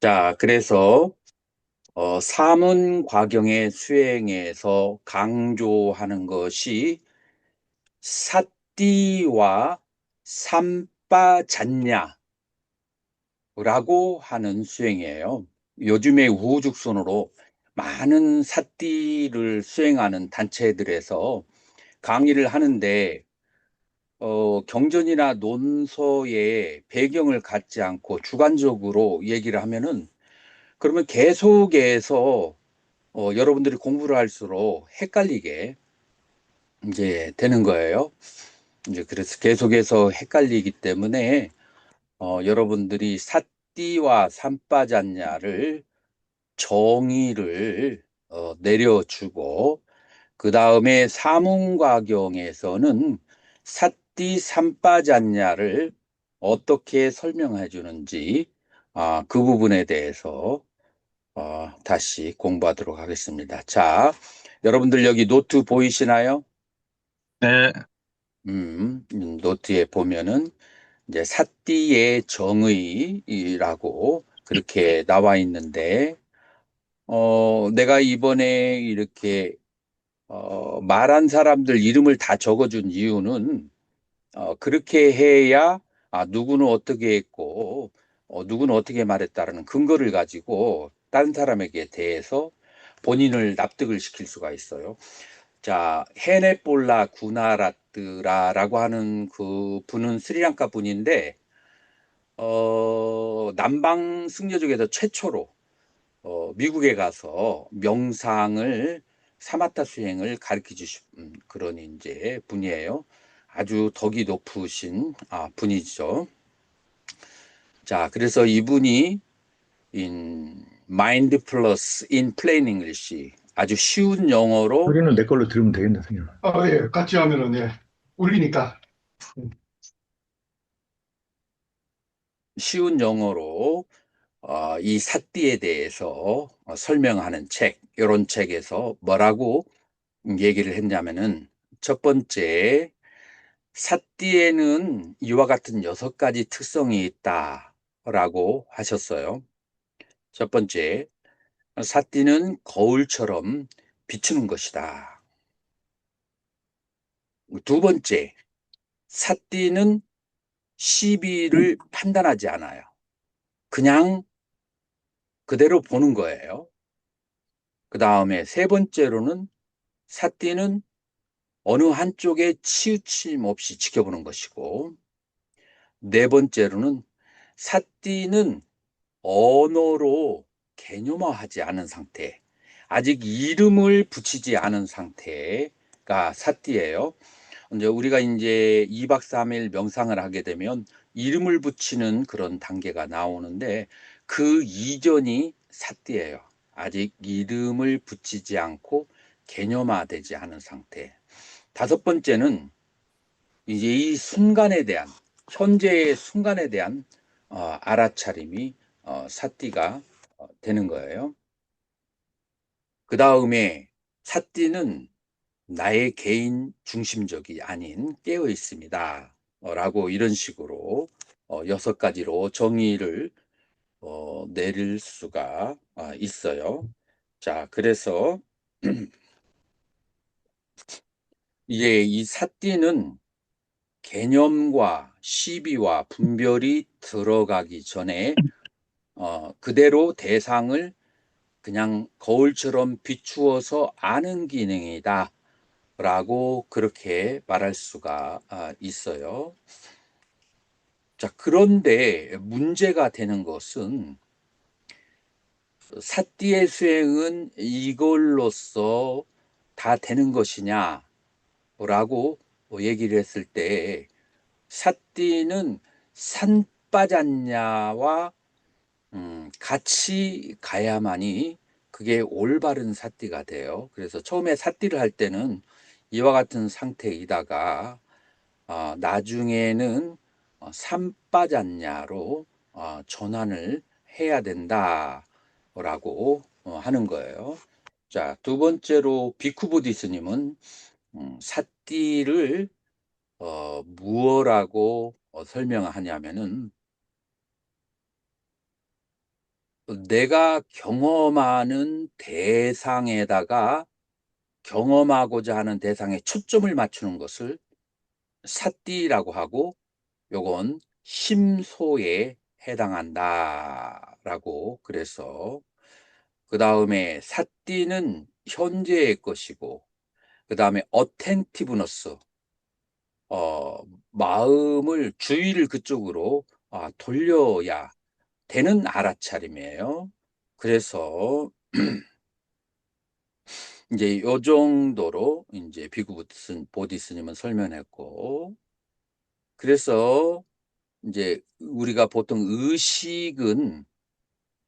자, 그래서 사문과경의 수행에서 강조하는 것이 사띠와 삼빠잣냐라고 하는 수행이에요. 요즘에 우후죽순으로 많은 사띠를 수행하는 단체들에서 강의를 하는데 경전이나 논서의 배경을 갖지 않고 주관적으로 얘기를 하면은 그러면 계속해서 여러분들이 공부를 할수록 헷갈리게 이제 되는 거예요. 이제 그래서 계속해서 헷갈리기 때문에 여러분들이 삿띠와 삼빠잣냐를 정의를 내려주고 그 다음에 사문과경에서는 삿띠 삼빠잣냐를 어떻게 설명해 주는지 그 부분에 대해서 다시 공부하도록 하겠습니다. 자, 여러분들 여기 노트 보이시나요? 네, 노트에 보면은 이제 삿띠의 정의라고 그렇게 나와 있는데, 내가 이번에 이렇게 말한 사람들 이름을 다 적어준 이유는 그렇게 해야 누구는 어떻게 했고 누구는 어떻게 말했다라는 근거를 가지고 다른 사람에게 대해서 본인을 납득을 시킬 수가 있어요. 자, 헤네폴라 구나라트라라고 하는 그 분은 스리랑카 분인데 남방 승려족에서 최초로 미국에 가서 명상을 사마타 수행을 가르쳐 주신 그런 이제 분이에요. 아주 덕이 높으신 분이죠. 자, 그래서 이분이 in Mindfulness in Plain English 아주 쉬운 영어로 소리는 내 걸로 들으면 되겠네, 성현아. 예, 같이 하면은, 예, 울리니까. 음. 쉬운 영어로 이 사띠에 대해서 설명하는 책, 이런 책에서 뭐라고 얘기를 했냐면은 첫 번째, 사띠에는 이와 같은 6가지 특성이 있다라고 하셨어요. 첫 번째, 사띠는 거울처럼 비추는 것이다. 두 번째, 사띠는 시비를 판단하지 않아요. 그냥 그대로 보는 거예요. 그 다음에 세 번째로는 사띠는 어느 한쪽에 치우침 없이 지켜보는 것이고, 네 번째로는 사띠는 언어로 개념화하지 않은 상태, 아직 이름을 붙이지 않은 상태가 사띠예요. 이제 우리가 이제 2박 3일 명상을 하게 되면 이름을 붙이는 그런 단계가 나오는데 그 이전이 사띠예요. 아직 이름을 붙이지 않고 개념화되지 않은 상태. 다섯 번째는 이제 이 순간에 대한 현재의 순간에 대한 알아차림이 사띠가 되는 거예요. 그 다음에 사띠는 나의 개인 중심적이 아닌 깨어 있습니다. 라고 이런 식으로 6가지로 정의를 내릴 수가 있어요. 자, 그래서 이제 이 사띠는 개념과 시비와 분별이 들어가기 전에 그대로 대상을 그냥 거울처럼 비추어서 아는 기능이다 라고 그렇게 말할 수가 있어요. 자, 그런데 문제가 되는 것은 사띠의 수행은 이걸로써 다 되는 것이냐 라고 얘기를 했을 때 사띠는 산빠졌냐와 같이 가야만이 그게 올바른 사띠가 돼요. 그래서 처음에 사띠를 할 때는 이와 같은 상태이다가 나중에는 산빠졌냐로 전환을 해야 된다라고 하는 거예요. 자, 두 번째로 비쿠 부디스님은 사띠를 무엇라고 설명하냐면은 내가 경험하는 대상에다가 경험하고자 하는 대상에 초점을 맞추는 것을 삿띠라고 하고, 요건 심소에 해당한다라고. 그래서 그 다음에 삿띠는 현재의 것이고, 그 다음에 어텐티브너스, 마음을 주의를 그쪽으로 돌려야 되는 알아차림이에요. 그래서 이제 요 정도로 이제 비구 보디스님은 설명했고, 그래서 이제 우리가 보통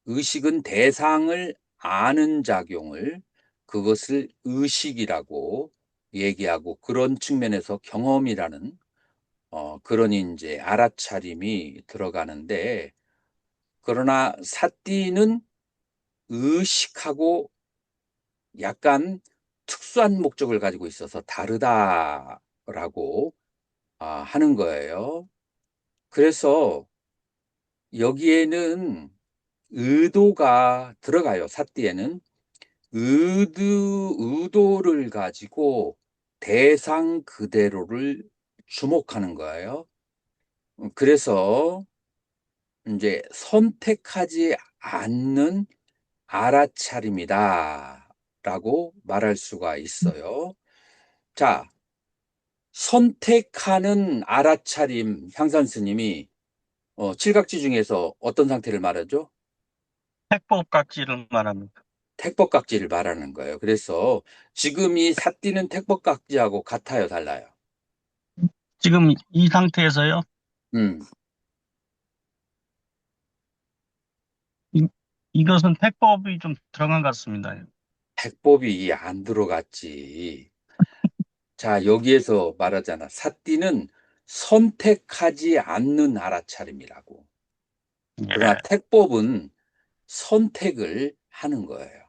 의식은 대상을 아는 작용을, 그것을 의식이라고 얘기하고, 그런 측면에서 경험이라는 그런 이제 알아차림이 들어가는데, 그러나 사띠는 의식하고 약간 특수한 목적을 가지고 있어서 다르다라고 하는 거예요. 그래서 여기에는 의도가 들어가요. 사띠에는 의도를 가지고 대상 그대로를 주목하는 거예요. 그래서 이제 선택하지 않는 알아차림이다라고 말할 수가 있어요. 자, 선택하는 알아차림, 향산 스님이 칠각지 중에서 어떤 상태를 말하죠? 택법각지를 말합니다. 택법각지를 말하는 거예요. 그래서 지금 이 삿띠는 택법각지하고 같아요, 달라요? 지금 이 상태에서요. 음, 이, 이것은 택법이 좀 들어간 것 같습니다. 택법이 안 들어갔지. 자, 여기에서 말하잖아. 삿띠는 선택하지 않는 알아차림이라고. 그러나 예, 택법은 선택을 하는 거예요.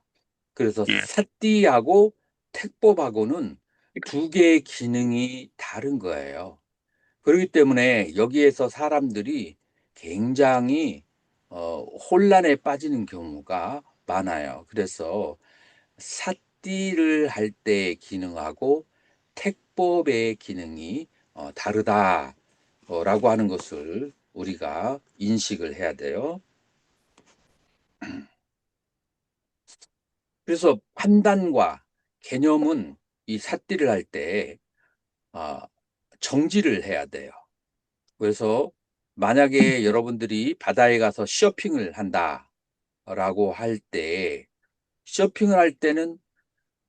그래서 예. 삿띠하고 택법하고는 두 개의 기능이 다른 거예요. 그렇기 때문에 여기에서 사람들이 굉장히 혼란에 빠지는 경우가 많아요. 그래서 삿띠를 할 때의 기능하고 택법의 기능이 다르다라고 하는 것을 우리가 인식을 해야 돼요. 그래서 판단과 개념은 이 삿띠를 할 때 정지를 해야 돼요. 그래서 만약에 여러분들이 바다에 가서 쇼핑을 한다라고 할 때, 쇼핑을 할 때는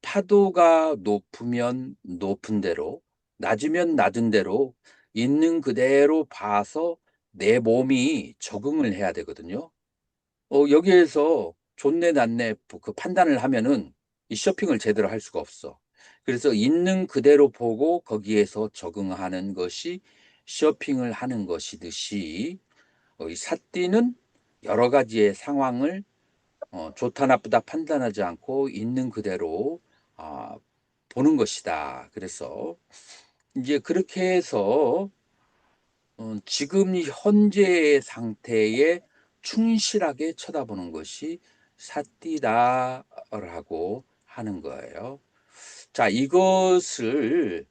파도가 높으면 높은 대로, 낮으면 낮은 대로 있는 그대로 봐서 내 몸이 적응을 해야 되거든요. 여기에서 좋네 낮네 그 판단을 하면은 이 쇼핑을 제대로 할 수가 없어. 그래서 있는 그대로 보고 거기에서 적응하는 것이 쇼핑을 하는 것이듯이, 이 삿띠는 여러 가지의 상황을 좋다 나쁘다 판단하지 않고 있는 그대로 아, 보는 것이다. 그래서 이제 그렇게 해서 지금 현재의 상태에 충실하게 쳐다보는 것이 삿띠다라고 하는 거예요. 자, 이것을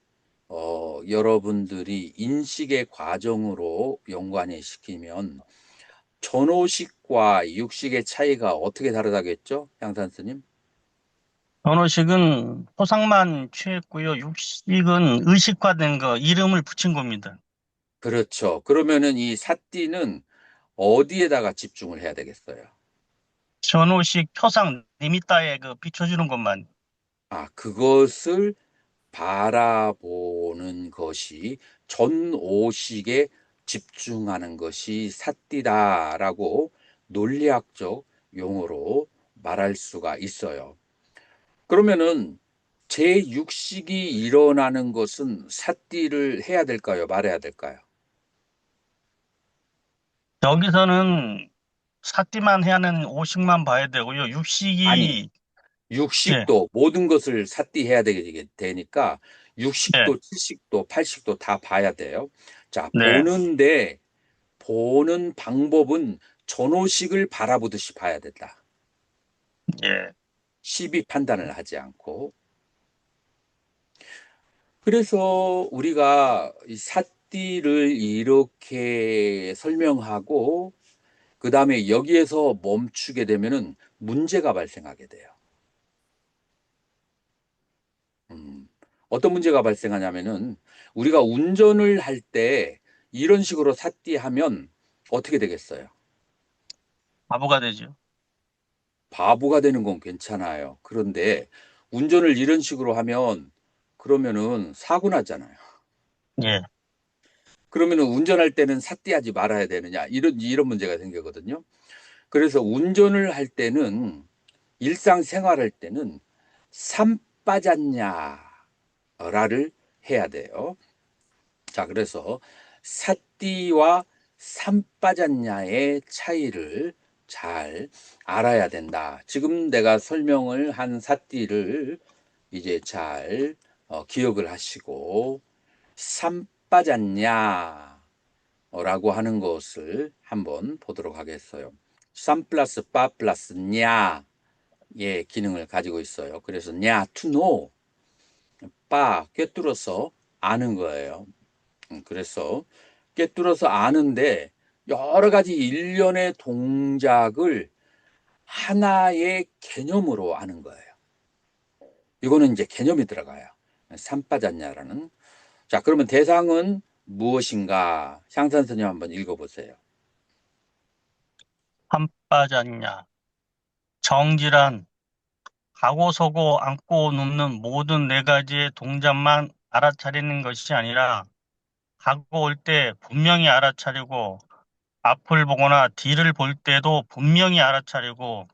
여러분들이 인식의 과정으로 연관해 시키면 전오식과 육식의 차이가 어떻게 다르다겠죠? 양산 스님? 전호식은 포상만 취했고요. 육식은 의식화된 거, 이름을 붙인 겁니다. 그렇죠. 그러면은 이 삿띠는 어디에다가 집중을 해야 되겠어요? 전호식 표상 니미따에 그 비춰주는 것만. 그것을 바라보는 것이, 전오식에 집중하는 것이 삿띠다라고 논리학적 용어로 말할 수가 있어요. 그러면은 제6식이 일어나는 것은 삿띠를 해야 될까요? 말해야 될까요? 여기서는 삿띠만 해야 하는 오식만 봐야 되고요. 아니, 육식이, 예, 육식도 모든 것을 삿띠해야 되니까 예, 60도, 70도, 80도 다 봐야 돼요. 자, 네. 보는 방법은 전호식을 바라보듯이 봐야 된다. 예. 시비 판단을 하지 않고. 그래서 우리가 이 삿띠를 이렇게 설명하고 그 다음에 여기에서 멈추게 되면은 문제가 발생하게 돼요. 어떤 문제가 발생하냐면은 우리가 운전을 할 때 이런 식으로 삿띠하면 어떻게 되겠어요? 바보가 되죠. 바보가 되는 건 괜찮아요. 그런데 운전을 이런 식으로 하면 그러면은 사고 나잖아요. 예. 그러면은 운전할 때는 삿띠하지 말아야 되느냐 이런 문제가 생기거든요. 그래서 운전을 할 때는 일상생활할 때는 삼빠졌냐를 해야 돼요. 자, 그래서 삿띠와 삼빠졌냐의 차이를 잘 알아야 된다. 지금 내가 설명을 한 삿띠를 이제 잘 기억을 하시고 삼빠졌냐라고 하는 것을 한번 보도록 하겠어요. 삼 플러스 빠 플러스 냐의 기능을 가지고 있어요. 그래서 냐 to know, 빠 꿰뚫어서 아는 거예요. 그래서 꿰뚫어서 아는데 여러 가지 일련의 동작을 하나의 개념으로 아는 거예요. 이거는 이제 개념이 들어가요. 삼빠졌냐라는. 자, 그러면 대상은 무엇인가? 향산 선생님 한번 읽어보세요. 삼빠졌냐. 정지란 가고 서고 앉고 눕는 모든 네 가지의 동작만 알아차리는 것이 아니라 가고 올 때 분명히 알아차리고 앞을 보거나 뒤를 볼 때도 분명히 알아차리고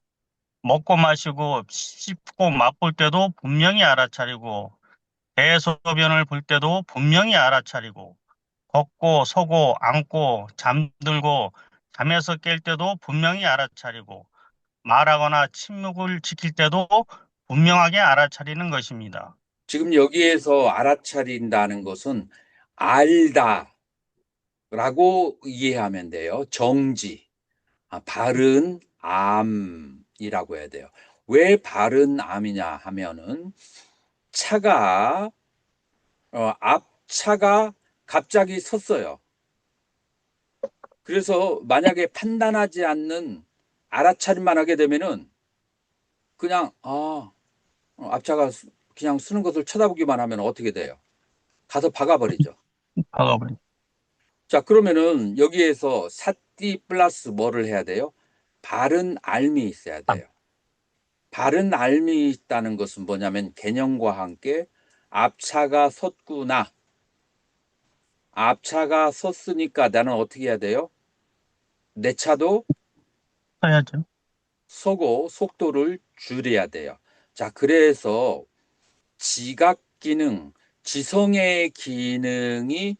먹고 마시고 씹고 맛볼 때도 분명히 알아차리고 대소변을 볼 때도 분명히 알아차리고 걷고 서고 앉고 잠들고 잠에서 깰 때도 분명히 알아차리고 말하거나 침묵을 지킬 때도 분명하게 알아차리는 것입니다. 지금 여기에서 알아차린다는 것은 알다라고 이해하면 돼요. 정지, 바른 암이라고 해야 돼요. 왜 바른 암이냐 하면은 차가 앞차가 갑자기 섰어요. 그래서 만약에 판단하지 않는 알아차림만 하게 되면은 그냥 앞차가 그냥 쓰는 것을 쳐다보기만 하면 어떻게 돼요? 가서 박아버리죠. 박아버린. 자, 그러면은 여기에서 삿띠 플러스 뭐를 해야 돼요? 바른 알미 있어야 돼요. 바른 알미 있다는 것은 뭐냐면 개념과 함께 앞차가 섰구나. 앞차가 섰으니까 나는 어떻게 해야 돼요? 내 차도 해야죠. 서고 속도를 줄여야 돼요. 자, 그래서 지각 기능, 지성의 기능이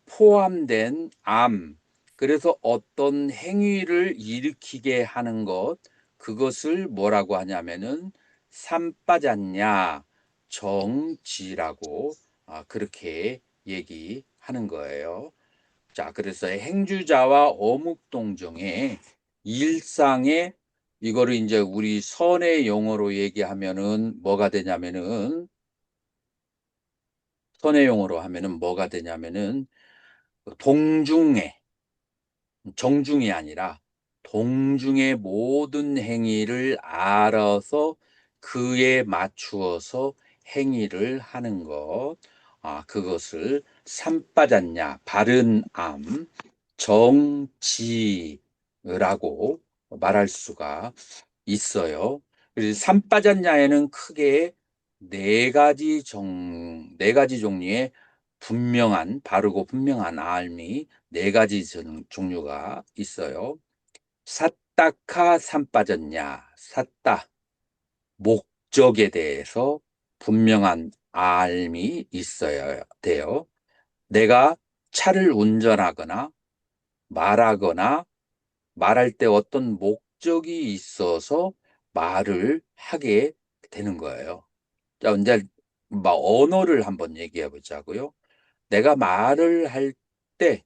포함된 암, 그래서 어떤 행위를 일으키게 하는 것, 그것을 뭐라고 하냐면은 삼빠졌냐, 정지라고 그렇게 얘기하는 거예요. 자, 그래서 행주자와 어묵동정의 일상의 이거를 이제 우리 선의 용어로 얘기하면은 뭐가 되냐면은 선의 용어로 하면은 뭐가 되냐면은 동중의 정중이 아니라 동중의 모든 행위를 알아서 그에 맞추어서 행위를 하는 것, 그것을 삼빠졌냐, 바른 암, 정지라고 말할 수가 있어요. 그래서 삼빠졌냐에는 크게 네 가지 종류의 분명한, 바르고 분명한 알미 네 가지 종류가 있어요. 삿다카 삼빠졌냐, 삿다, 목적에 대해서 분명한 알미 있어야 돼요. 내가 차를 운전하거나 말하거나 말할 때 어떤 목적이 있어서 말을 하게 되는 거예요. 자, 이제 언어를 한번 얘기해 보자고요. 내가 말을 할 때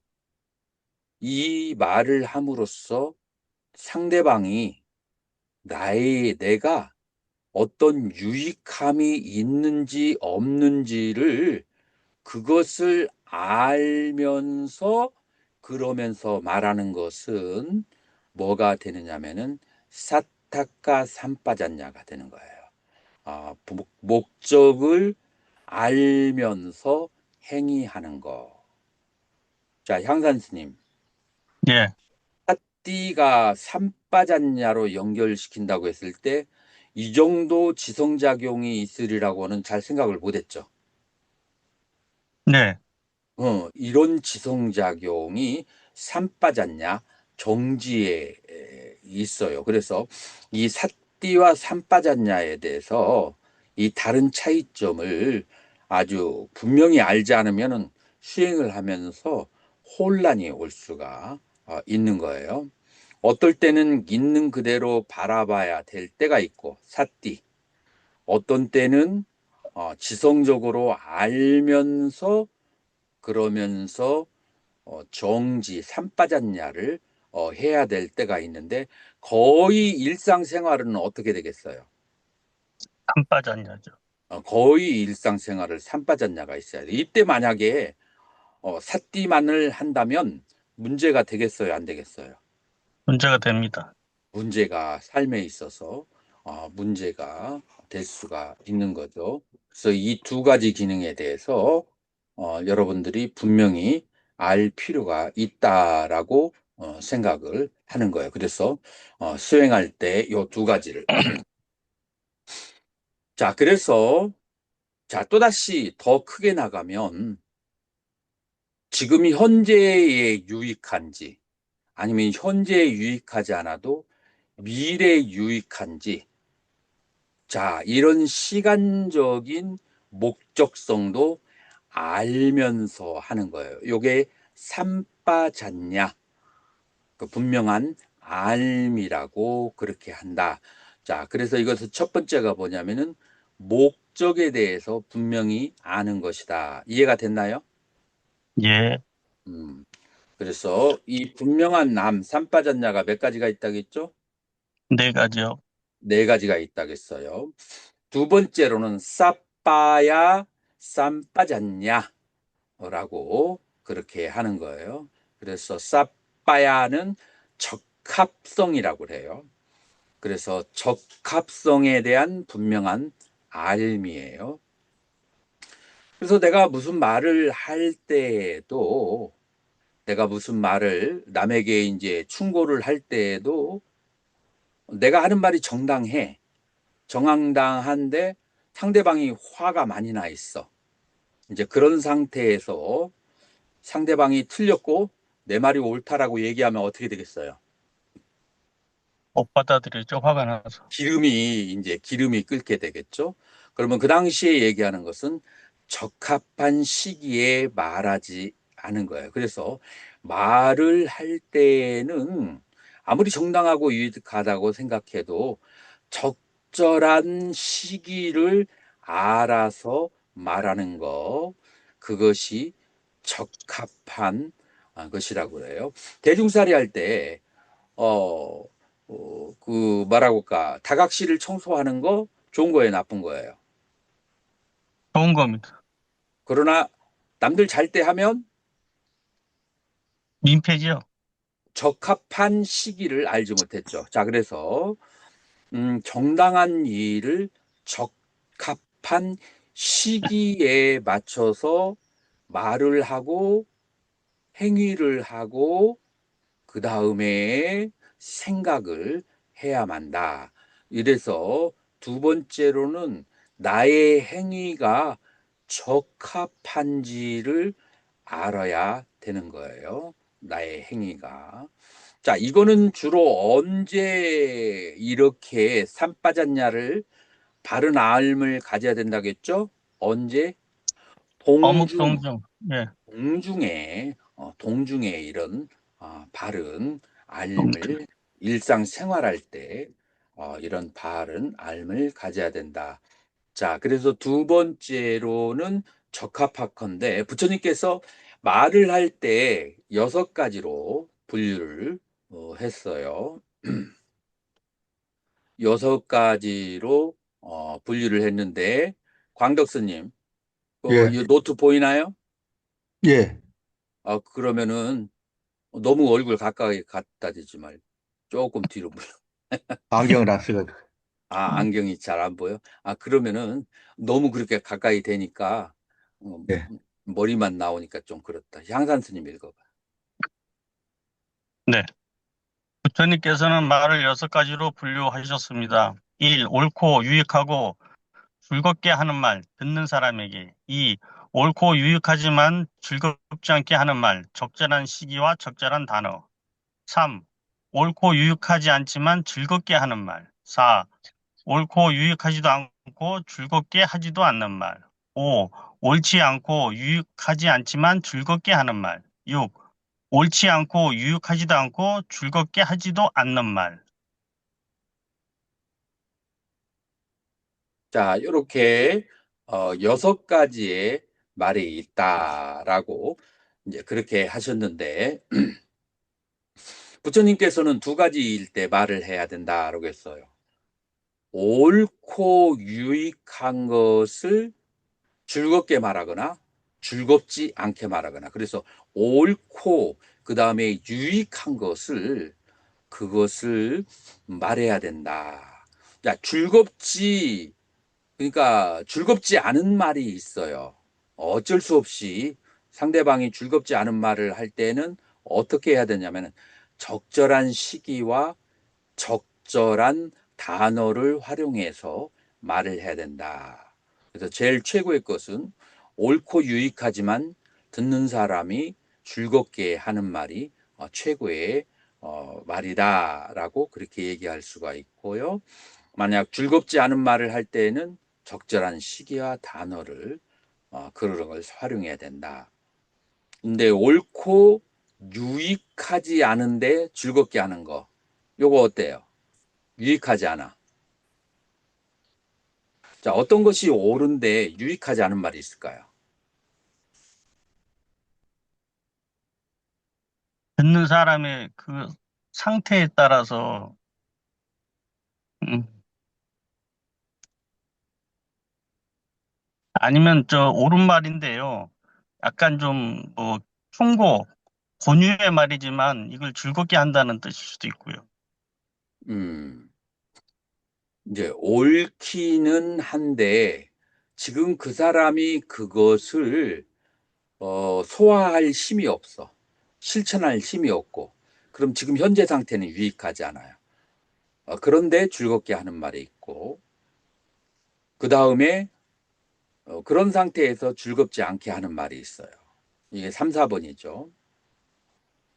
이 말을 함으로써 상대방이 내가 어떤 유익함이 있는지 없는지를 그것을 알면서 그러면서 말하는 것은 뭐가 되느냐면은 사타카 삼빠졌냐가 되는 거예요. 목적을 알면서 행위하는 거. 자, 향산 스님, 예, 띠가 삼빠졌냐로 연결시킨다고 했을 때 이 정도 지성작용이 있으리라고는 잘 생각을 못했죠. 네, 이런 지성작용이 삼빠졌냐 정지에 있어요. 그래서 이 삿띠와 삼빠졌냐에 대해서 이 다른 차이점을 아주 분명히 알지 않으면 수행을 하면서 혼란이 올 수가 있는 거예요. 어떨 때는 있는 그대로 바라봐야 될 때가 있고 삿띠, 어떤 때는 지성적으로 알면서 그러면서 정지, 삼빠졌냐를 해야 될 때가 있는데 거의 일상생활은 어떻게 되겠어요? 안 빠졌냐죠. 거의 일상생활을 삼빠졌냐가 있어야 돼. 이때 만약에 삿띠만을 한다면 문제가 되겠어요, 안 되겠어요? 문제가 됩니다. 문제가 삶에 있어서 문제가 될 수가 있는 거죠. 그래서 이 두 가지 기능에 대해서 여러분들이 분명히 알 필요가 있다라고 생각을 하는 거예요. 그래서 수행할 때 이 두 가지를 자, 그래서 자, 또다시 더 크게 나가면 지금 현재에 유익한지 아니면 현재에 유익하지 않아도 미래에 유익한지 자, 이런 시간적인 목적성도 알면서 하는 거예요. 요게 삼빠잤냐, 그 분명한 알미라고 그렇게 한다. 자, 그래서 이것은 첫 번째가 뭐냐면은 목적에 대해서 분명히 아는 것이다. 이해가 됐나요? 예, 음, 그래서 이 분명한 삼빠졌냐가 몇 가지가 있다겠죠? 네 가지요. 네 가지가 있다겠어요. 두 번째로는 싸빠야 쌈빠졌냐 라고 그렇게 하는 거예요. 그래서 싸빠야는 적합성이라고 그래요. 그래서 적합성에 대한 분명한 알미예요. 그래서 내가 무슨 말을 할 때에도 내가 무슨 말을 남에게 이제 충고를 할 때에도 내가 하는 말이 정당해. 정황당한데 상대방이 화가 많이 나 있어. 이제 그런 상태에서 상대방이 틀렸고 내 말이 옳다라고 얘기하면 어떻게 되겠어요? 못 받아들이죠. 화가 나서. 기름이 끓게 되겠죠. 그러면 그 당시에 얘기하는 것은 적합한 시기에 말하지 않은 거예요. 그래서 말을 할 때는 아무리 정당하고 유익하다고 생각해도 적절한 시기를 알아서 말하는 거, 그것이 적합한 것이라고 그래요. 대중살이 할 때, 뭐라고 할까, 다각시를 청소하는 거 좋은 거예요, 나쁜 거예요? 좋은 겁니다. 그러나 남들 잘 때 하면 민폐죠. 적합한 시기를 알지 못했죠. 자, 그래서 정당한 일을 적합한 시기에 맞춰서 말을 하고 행위를 하고 그 다음에 생각을 해야만다. 이래서 두 번째로는 나의 행위가 적합한지를 알아야 되는 거예요. 나의 행위가. 자, 이거는 주로 언제 이렇게 산 빠졌냐를 바른 알을 가져야 된다겠죠? 언제? 어묵 동중, 동중. 예, 동중에 이런 바른 동중. 알을 일상생활할 때 이런 바른 알을 가져야 된다. 자, 그래서 두 번째로는 적합하건대 부처님께서 말을 할 때 6가지로 분류를 했어요. 6가지로 분류를 했는데 광덕스님, 예, 이 노트 보이나요? 예. 그러면은 너무 얼굴 가까이 갖다 대지 말고 조금 뒤로 물러. 안경을 안 쓰거든. 안경이 잘 안 보여? 그러면은 너무 그렇게 가까이 되니까 어, 예. 머리만 나오니까 좀 그렇다. 향산 스님 읽어봐. 네. 부처님께서는 말을 6가지로 분류하셨습니다. 1. 옳고 유익하고 즐겁게 하는 말, 듣는 사람에게. 2. 옳고 유익하지만 즐겁지 않게 하는 말, 적절한 시기와 적절한 단어. 3. 옳고 유익하지 않지만 즐겁게 하는 말. 4. 옳고 유익하지도 않고 즐겁게 하지도 않는 말. 5. 옳지 않고 유익하지 않지만 즐겁게 하는 말. 6. 옳지 않고 유익하지도 않고 즐겁게 하지도 않는 말. 자, 이렇게 6가지의 말이 있다라고 이제 그렇게 하셨는데 부처님께서는 2가지일 때 말을 해야 된다라고 했어요. 옳고 유익한 것을 즐겁게 말하거나 즐겁지 않게 말하거나. 그래서 옳고 그다음에 유익한 그것을 말해야 된다. 자, 그러니까 즐겁지 않은 말이 있어요. 어쩔 수 없이 상대방이 즐겁지 않은 말을 할 때는 어떻게 해야 되냐면 적절한 시기와 적절한 단어를 활용해서 말을 해야 된다. 그래서 제일 최고의 것은 옳고 유익하지만 듣는 사람이 즐겁게 하는 말이 최고의 말이다라고 그렇게 얘기할 수가 있고요. 만약 즐겁지 않은 말을 할 때에는 적절한 시기와 단어를 그런 걸 활용해야 된다. 근데 옳고 유익하지 않은데 즐겁게 하는 거, 요거 어때요? 유익하지 않아. 자, 어떤 것이 옳은데 유익하지 않은 말이 있을까요? 듣는 사람의 그 상태에 따라서 음, 아니면 옳은 말인데요. 약간 충고, 권유의 말이지만 이걸 즐겁게 한다는 뜻일 수도 있고요. 음, 이제 옳기는 한데 지금 그 사람이 그것을 소화할 힘이 없어. 실천할 힘이 없고. 그럼 지금 현재 상태는 유익하지 않아요. 그런데 즐겁게 하는 말이 있고, 그 다음에 그런 상태에서 즐겁지 않게 하는 말이 있어요. 이게 3, 4번이죠.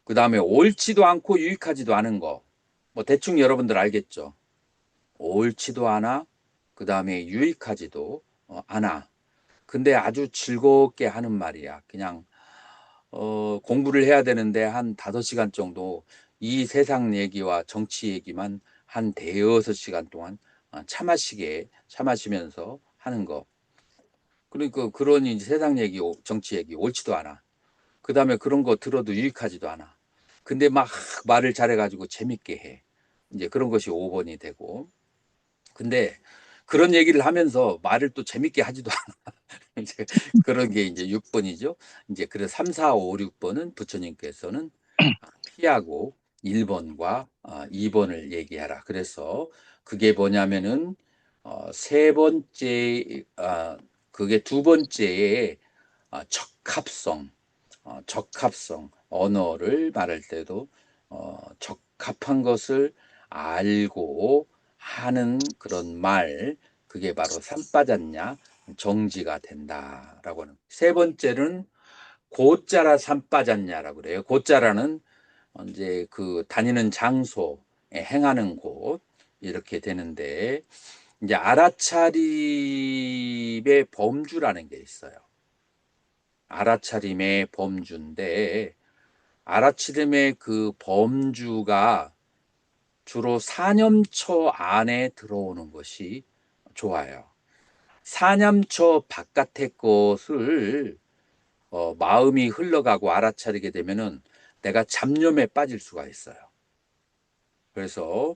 그 다음에 옳지도 않고 유익하지도 않은 거. 뭐 대충 여러분들 알겠죠. 옳지도 않아. 그 다음에 유익하지도 않아. 근데 아주 즐겁게 하는 말이야. 그냥 공부를 해야 되는데 한 5시간 정도 이 세상 얘기와 정치 얘기만 한 대여섯 시간 동안 차 마시면서 하는 거. 그러니까 그런 이제 세상 얘기, 정치 얘기 옳지도 않아. 그 다음에 그런 거 들어도 유익하지도 않아. 근데 막 말을 잘해가지고 재밌게 해. 이제 그런 것이 5번이 되고. 근데 그런 얘기를 하면서 말을 또 재밌게 하지도 않아. 이제 그런 게 이제 6번이죠. 이제 그래서 3, 4, 5, 6번은 부처님께서는 피하고 1번과 2번을 얘기하라. 그래서 그게 뭐냐면은 세 번째, 그게 두 번째에 적합성, 적합성, 언어를 말할 때도 적합한 것을 알고 하는 그런 말, 그게 바로 삼빠졌냐 정지가 된다라고 하는. 세 번째는 곧자라 삼빠졌냐라고 그래요. 곧자라는 이제 그 다니는 장소에 행하는 곳 이렇게 되는데 이제 알아차림의 범주라는 게 있어요. 알아차림의 범주인데 알아차림의 그 범주가 주로 사념처 안에 들어오는 것이 좋아요. 사념처 바깥의 것을 마음이 흘러가고 알아차리게 되면은 내가 잡념에 빠질 수가 있어요. 그래서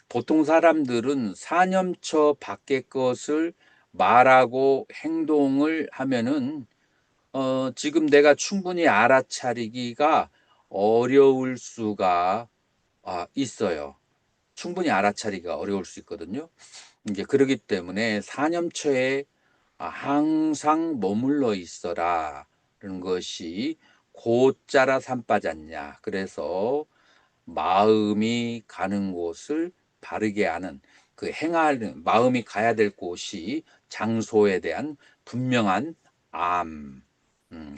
보통 사람들은 4년처 밖의 것을 말하고 행동을 하면은 지금 내가 충분히 알아차리기가 어려울 수가 있어요. 충분히 알아차리기가 어려울 수 있거든요. 이제 그러기 때문에 4년처에 항상 머물러 있어라는 것이 곧자라 산빠졌냐. 그래서 마음이 가는 곳을 바르게 하는 그 행하는 마음이 가야 될 곳이 장소에 대한 분명한 암.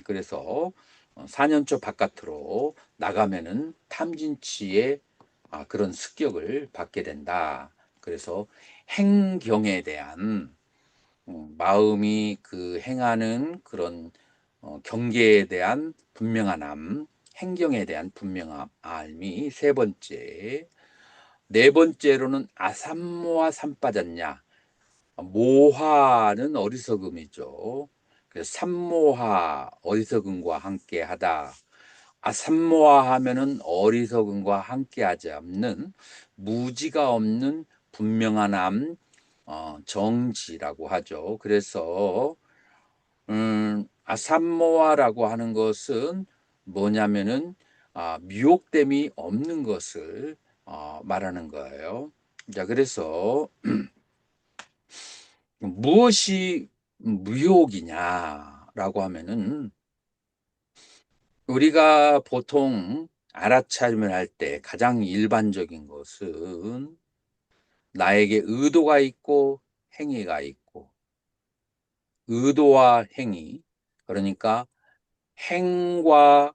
그래서 4년초 바깥으로 나가면은 탐진치의 그런 습격을 받게 된다. 그래서 행경에 대한 마음이 그 행하는 그런 경계에 대한 분명한 암, 행경에 대한 분명한 암이 세 번째. 네 번째로는 아삼모아 삼빠졌냐. 모하는 어리석음이죠. 그래서 삼모하 어리석음과 함께하다. 삼모하 하면은 어리석음과 함께하지 않는 무지가 없는 분명한 암, 정지라고 하죠. 그래서 아삼모아라고 하는 것은 뭐냐면은 미혹됨이 없는 것을 말하는 거예요. 자, 그래서 무엇이 무욕이냐라고 하면은 우리가 보통 알아차림을 할 때 가장 일반적인 것은 나에게 의도가 있고 행위가 있고, 의도와 행위, 그러니까 행과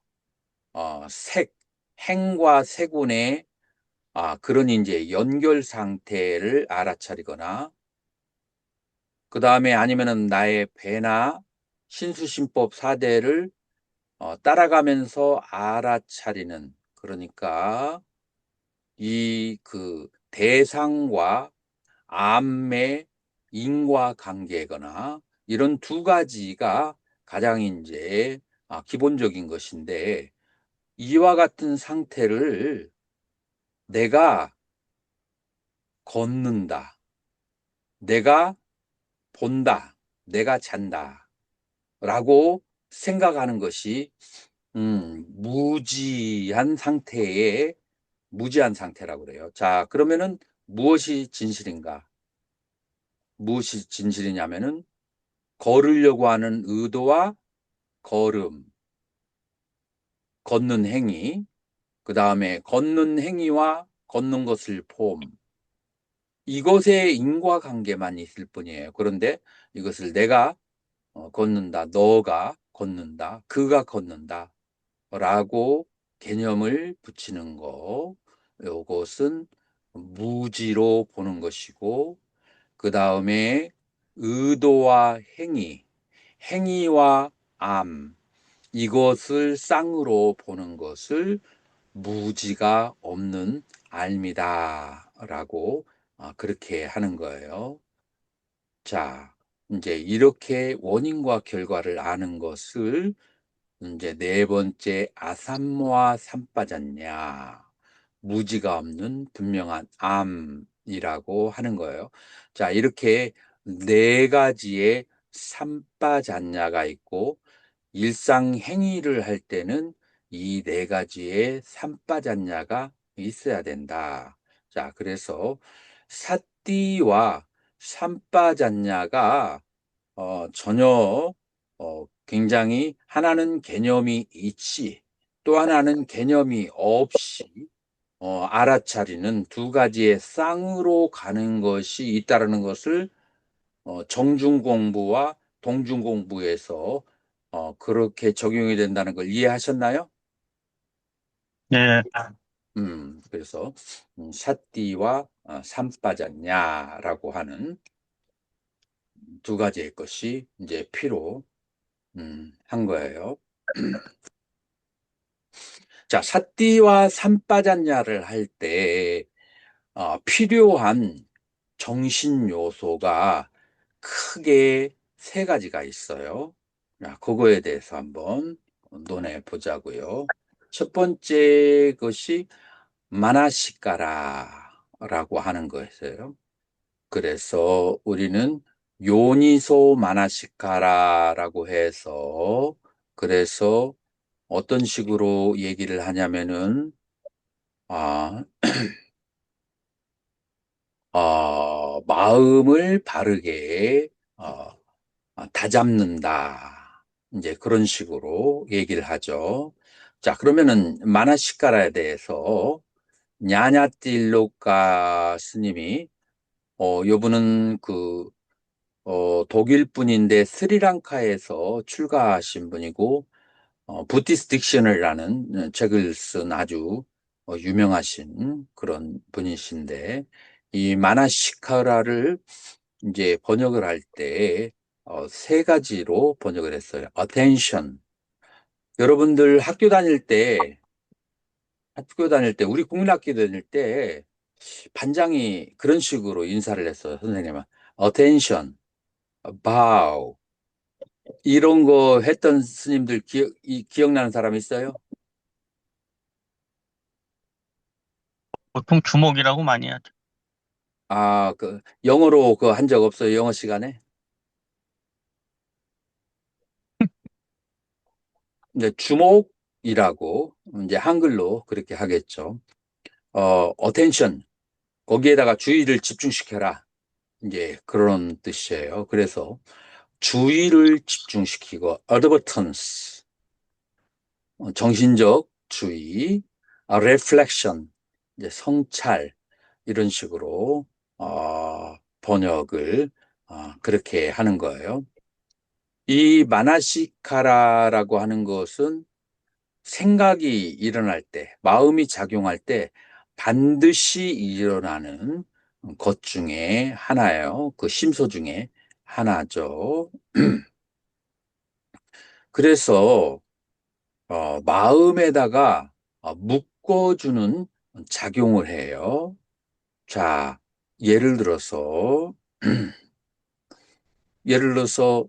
색, 행과 세군의 그런 이제 연결 상태를 알아차리거나, 그 다음에 아니면은 나의 배나 신수신법 4대를 따라가면서 알아차리는, 그러니까 이 그 대상과 암의 인과관계거나 이런 두 가지가 가장 이제 기본적인 것인데, 이와 같은 상태를 내가 걷는다, 내가 본다, 내가 잔다 라고 생각하는 것이 무지한 상태라고 그래요. 자, 그러면은 무엇이 진실인가? 무엇이 진실이냐면은 걸으려고 하는 의도와 걸음, 걷는 행위, 그 다음에 걷는 행위와 걷는 것을 봄, 이것의 인과관계만 있을 뿐이에요. 그런데 이것을 내가 걷는다, 너가 걷는다, 그가 걷는다 라고 개념을 붙이는 거, 이것은 무지로 보는 것이고, 그 다음에 의도와 행위, 행위와 암, 이것을 쌍으로 보는 것을 무지가 없는 알미다 라고 그렇게 하는 거예요. 자, 이제 이렇게 원인과 결과를 아는 것을 이제 네 번째 아삼모아 삼빠졌냐, 무지가 없는 분명한 암이라고 하는 거예요. 자, 이렇게 네 가지의 삼빠졌냐가 있고, 일상 행위를 할 때는 이 네 가지의 삼빠졌냐가 있어야 된다. 자, 그래서 사띠와 삼빠졌냐가 전혀 굉장히 하나는 개념이 있지, 또 하나는 개념이 없이 알아차리는 두 가지의 쌍으로 가는 것이 있다라는 것을 정중 공부와 동중 공부에서 그렇게 적용이 된다는 걸 이해하셨나요? 예, 그래서 샷띠와 삼빠졌냐라고 하는 두 가지의 것이 이제 필요한 거예요. 자, 삿띠와 삼빠졌냐를 할 때 필요한 정신 요소가 크게 세 가지가 있어요. 자, 그거에 대해서 한번 논해 보자고요. 첫 번째 것이 마나시까라라고 하는 거였어요. 그래서 우리는 요니소 마나시카라라고 해서 그래서 어떤 식으로 얘기를 하냐면은 아, 마음을 바르게 다잡는다. 이제 그런 식으로 얘기를 하죠. 자, 그러면은 마나시카라에 대해서 냐냐틸로카 스님이 요분은 독일 분인데 스리랑카에서 출가하신 분이고 부티스 딕셔너리라는 책을 쓴 아주 유명하신 그런 분이신데 이 마나시카라를 이제 번역을 할 때 세 가지로 번역을 했어요. attention. 여러분들 학교 다닐 때 우리 국민학교 다닐 때 반장이 그런 식으로 인사를 했어요. 선생님은 attention, bow 이런 거 했던 스님들 기억나는 사람 있어요? 보통 주목이라고 많이 하죠. 영어로 한 적 없어요? 영어 시간에? 이제 주목이라고 이제 한글로 그렇게 하겠죠. attention. 거기에다가 주의를 집중시켜라. 이제 그런 뜻이에요. 그래서 주의를 집중시키고 advertence. 정신적 주의, reflection. 이제 성찰 이런 식으로 번역을 그렇게 하는 거예요. 이 마나시카라라고 하는 것은 생각이 일어날 때, 마음이 작용할 때 반드시 일어나는 것 중에 하나예요. 그 심소 중에 하나죠. 그래서 마음에다가 묶어주는 작용을 해요. 자, 예를 들어서 예를 들어서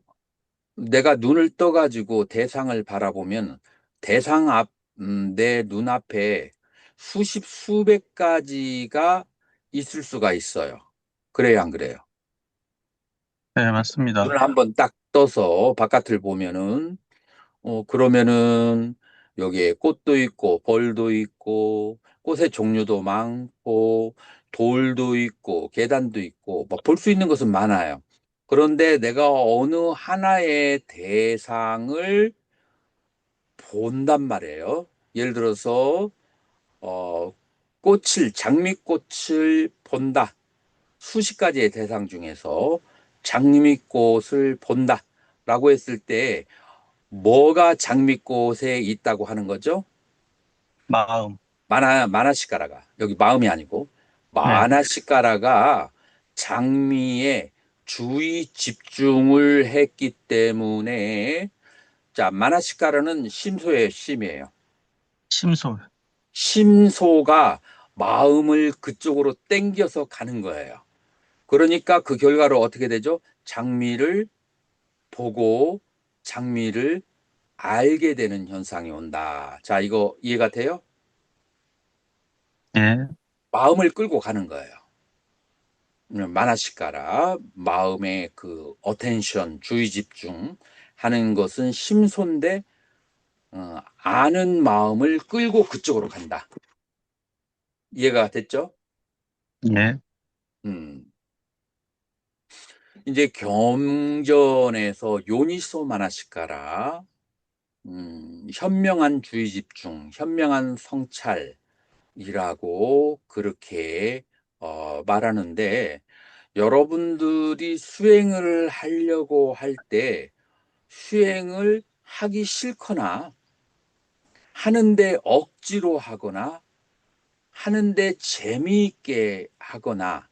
내가 눈을 떠가지고 대상을 바라보면 대상 내 눈앞에 수십, 수백 가지가 있을 수가 있어요. 그래요, 안 그래요? 네, 맞습니다. 눈을 한번 딱 떠서 바깥을 보면은, 그러면은 여기에 꽃도 있고, 벌도 있고, 꽃의 종류도 많고, 돌도 있고, 계단도 있고, 뭐 볼 수 있는 것은 많아요. 그런데 내가 어느 하나의 대상을 본단 말이에요. 예를 들어서 어, 장미꽃을 본다. 수십 가지의 대상 중에서 장미꽃을 본다라고 했을 때 뭐가 장미꽃에 있다고 하는 거죠? 마음. 마나시까라가 여기 마음이 아니고 네, 마나시까라가 장미에 주의 집중을 했기 때문에 자 마나시까라는 심소의 심이에요. 심소. 심소가 마음을 그쪽으로 땡겨서 가는 거예요. 그러니까 그 결과로 어떻게 되죠? 장미를 보고 장미를 알게 되는 현상이 온다. 자, 이거 이해가 돼요? 네, 마음을 끌고 가는 거예요. 마나시까라 마음의 그 어텐션, 주의 집중 하는 것은 심소인데 아는 마음을 끌고 그쪽으로 간다. 이해가 됐죠? 네, 음. 이제 경전에서 요니소 마나시까라 현명한 주의 집중, 현명한 성찰이라고 그렇게 말하는데 여러분들이 수행을 하려고 할 때 수행을 하기 싫거나 하는데 억지로 하거나 하는데 재미있게 하거나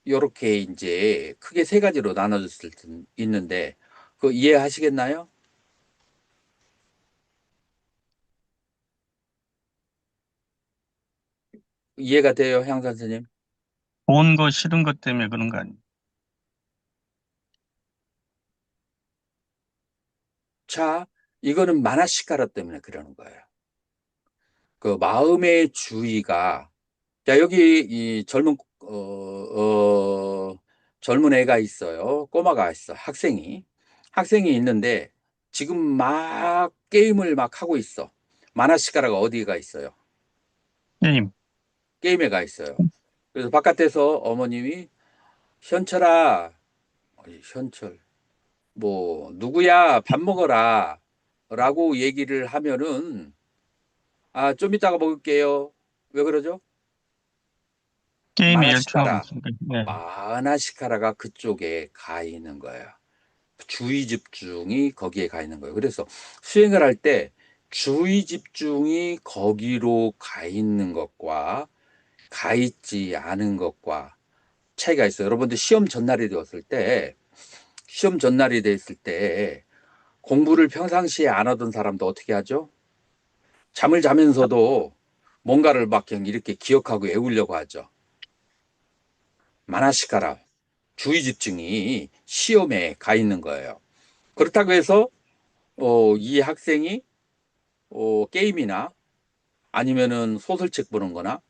요렇게 이제 크게 세 가지로 나눠졌을 때 있는데 그 이해하시겠나요? 이해가 돼요, 향 선생님? 좋은 거 싫은 것 때문에 그런 거 아니에요. 자, 이거는 마나시카라 때문에 그러는 거예요. 그 마음의 주의가, 자, 여기 이 젊은 애가 있어요. 꼬마가 있어. 학생이 있는데 지금 막 게임을 막 하고 있어. 마나시카라가 어디가 있어요? 게임. 게임에 가 있어요. 그래서 바깥에서 어머님이 현철아, 현철, 뭐, 누구야, 밥 먹어라. 라고 얘기를 하면은, 아, 좀 이따가 먹을게요. 왜 그러죠? 게임에 열중하고 마나시카라. 있으니까. 네. 마나시카라가 그쪽에 가 있는 거예요. 주의 집중이 거기에 가 있는 거예요. 그래서 수행을 할 때 주의 집중이 거기로 가 있는 것과 가 있지 않은 것과 차이가 있어요. 여러분들 시험 전날이 됐을 때 공부를 평상시에 안 하던 사람도 어떻게 하죠? 잠을 자면서도 뭔가를 막 그냥 이렇게 기억하고 외우려고 하죠. 마나시카라, 주의 집중이 시험에 가 있는 거예요. 그렇다고 해서 이 학생이 게임이나 아니면은 소설책 보는 거나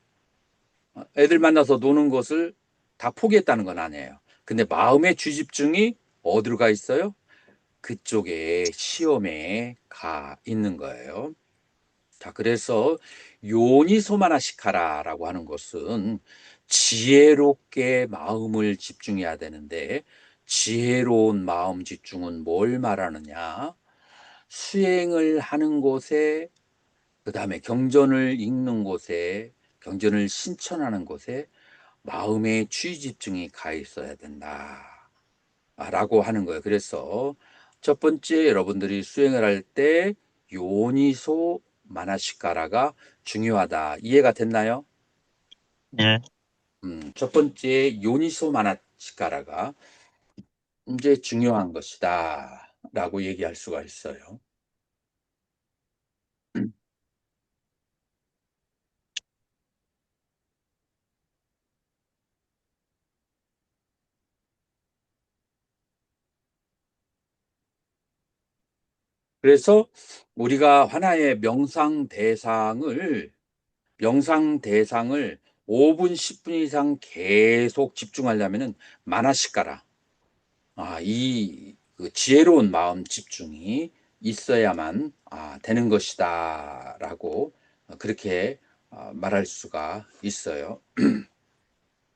애들 만나서 노는 것을 다 포기했다는 건 아니에요. 근데 마음의 주의 집중이 어디로 가 있어요? 그쪽에 시험에 가 있는 거예요. 자, 그래서 요니소마나시카라라고 하는 것은 지혜롭게 마음을 집중해야 되는데, 지혜로운 마음 집중은 뭘 말하느냐? 수행을 하는 곳에, 그 다음에 경전을 읽는 곳에, 경전을 신천하는 곳에 마음의 주의 집중이 가 있어야 된다. 라고 하는 거예요. 그래서 첫 번째 여러분들이 수행을 할 때 요니소 마나시카라가 중요하다. 이해가 됐나요? 예. 첫 번째 요니소 마나시카라가 이제 중요한 것이다. 라고 얘기할 수가 있어요. 그래서 우리가 하나의 명상 대상을 5분, 10분 이상 계속 집중하려면은 마나시카라, 그 지혜로운 마음 집중이 있어야만 되는 것이다라고 그렇게 말할 수가 있어요.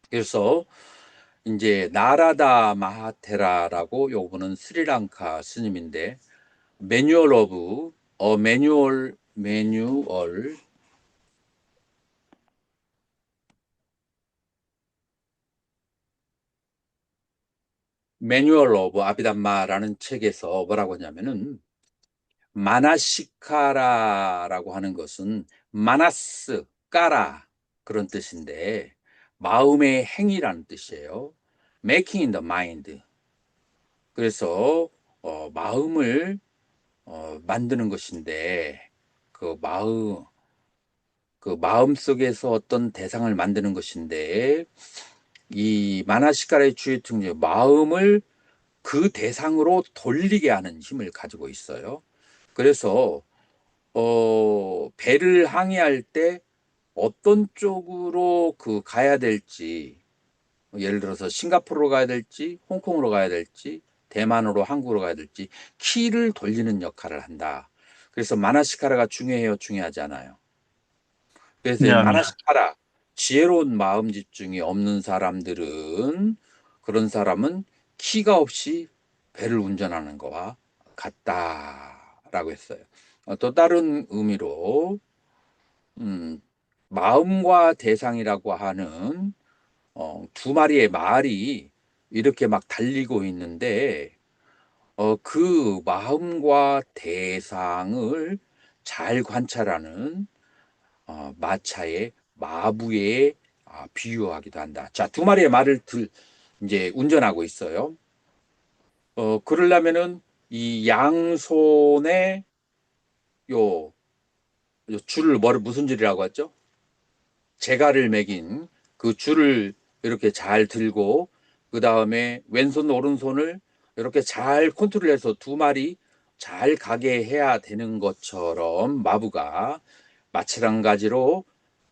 그래서 이제 나라다 마하테라라고 요거는 스리랑카 스님인데 매뉴얼 오브 매뉴얼 오브 아비담마라는 책에서 뭐라고 하냐면은 마나시카라라고 하는 것은 마나스, 까라 그런 뜻인데 마음의 행위라는 뜻이에요. Making in the mind. 그래서 마음을 만드는 것인데 그 마음 속에서 어떤 대상을 만드는 것인데 이 마나시카라의 주요 특징 마음을 그 대상으로 돌리게 하는 힘을 가지고 있어요. 그래서 배를 항해할 때 어떤 쪽으로 가야 될지, 예를 들어서 싱가포르로 가야 될지, 홍콩으로 가야 될지, 대만으로 한국으로 가야 될지 키를 돌리는 역할을 한다. 그래서 마나시카라가 중요해요, 중요하지 않아요. 그래서 이 이해합니다. 마나시카라, 지혜로운 마음 집중이 없는 사람들은 그런 사람은 키가 없이 배를 운전하는 거와 같다라고 했어요. 또 다른 의미로 마음과 대상이라고 하는 두 마리의 말이 이렇게 막 달리고 있는데 그 마음과 대상을 잘 관찰하는 마차의 마부에 비유하기도 한다. 자, 두 마리의 말을 이제 운전하고 있어요. 그러려면은 이 양손에 요 줄을 무슨 줄이라고 했죠? 재갈을 매긴 그 줄을 이렇게 잘 들고 그 다음에 왼손 오른손을 이렇게 잘 컨트롤해서 두 마리 잘 가게 해야 되는 것처럼 마부가 마찬가지로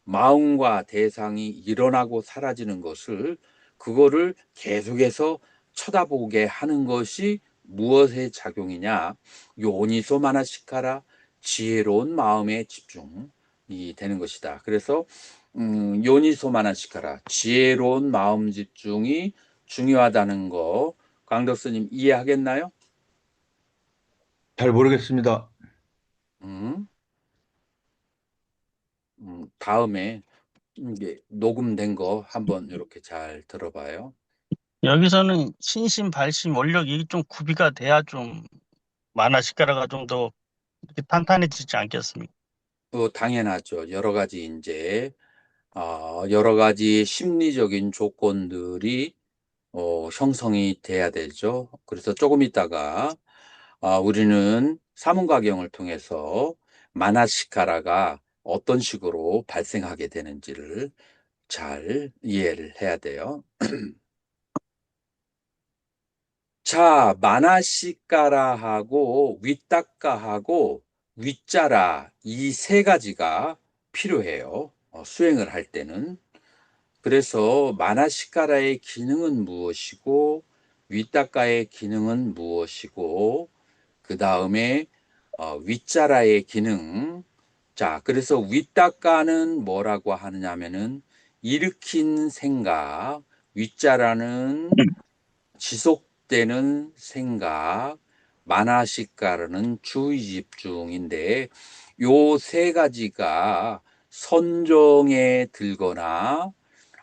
마음과 대상이 일어나고 사라지는 것을 그거를 계속해서 쳐다보게 하는 것이 무엇의 작용이냐? 요니소 마나시카라, 지혜로운 마음의 집중이 되는 것이다. 그래서 요니소 마나시카라, 지혜로운 마음 집중이 중요하다는 거 강덕스님 이해하겠나요? 잘 모르겠습니다. 음, 다음에 이게 녹음된 거 한번 이렇게 잘 들어봐요. 여기서는 신심, 발심, 원력 이게 좀 구비가 돼야 좀 만화시가라가 좀 더 이렇게 탄탄해지지 않겠습니까? 당연하죠. 여러 가지 심리적인 조건들이 형성이 돼야 되죠. 그래서 조금 있다가 우리는 사문화경을 통해서 마나시카라가 어떤 식으로 발생하게 되는지를 잘 이해를 해야 돼요. 자, 마나시까라하고 위따까하고 위짜라 이 세 가지가 필요해요. 수행을 할 때는. 그래서 마나시까라의 기능은 무엇이고 위따까의 기능은 무엇이고 그 다음에 위짜라의 기능. 자, 그래서 위따까는 뭐라고 하느냐면은 일으킨 생각, 위짜라는 지속되는 생각, 만화시가라는 주의 집중인데 요 세 가지가 선정에 들거나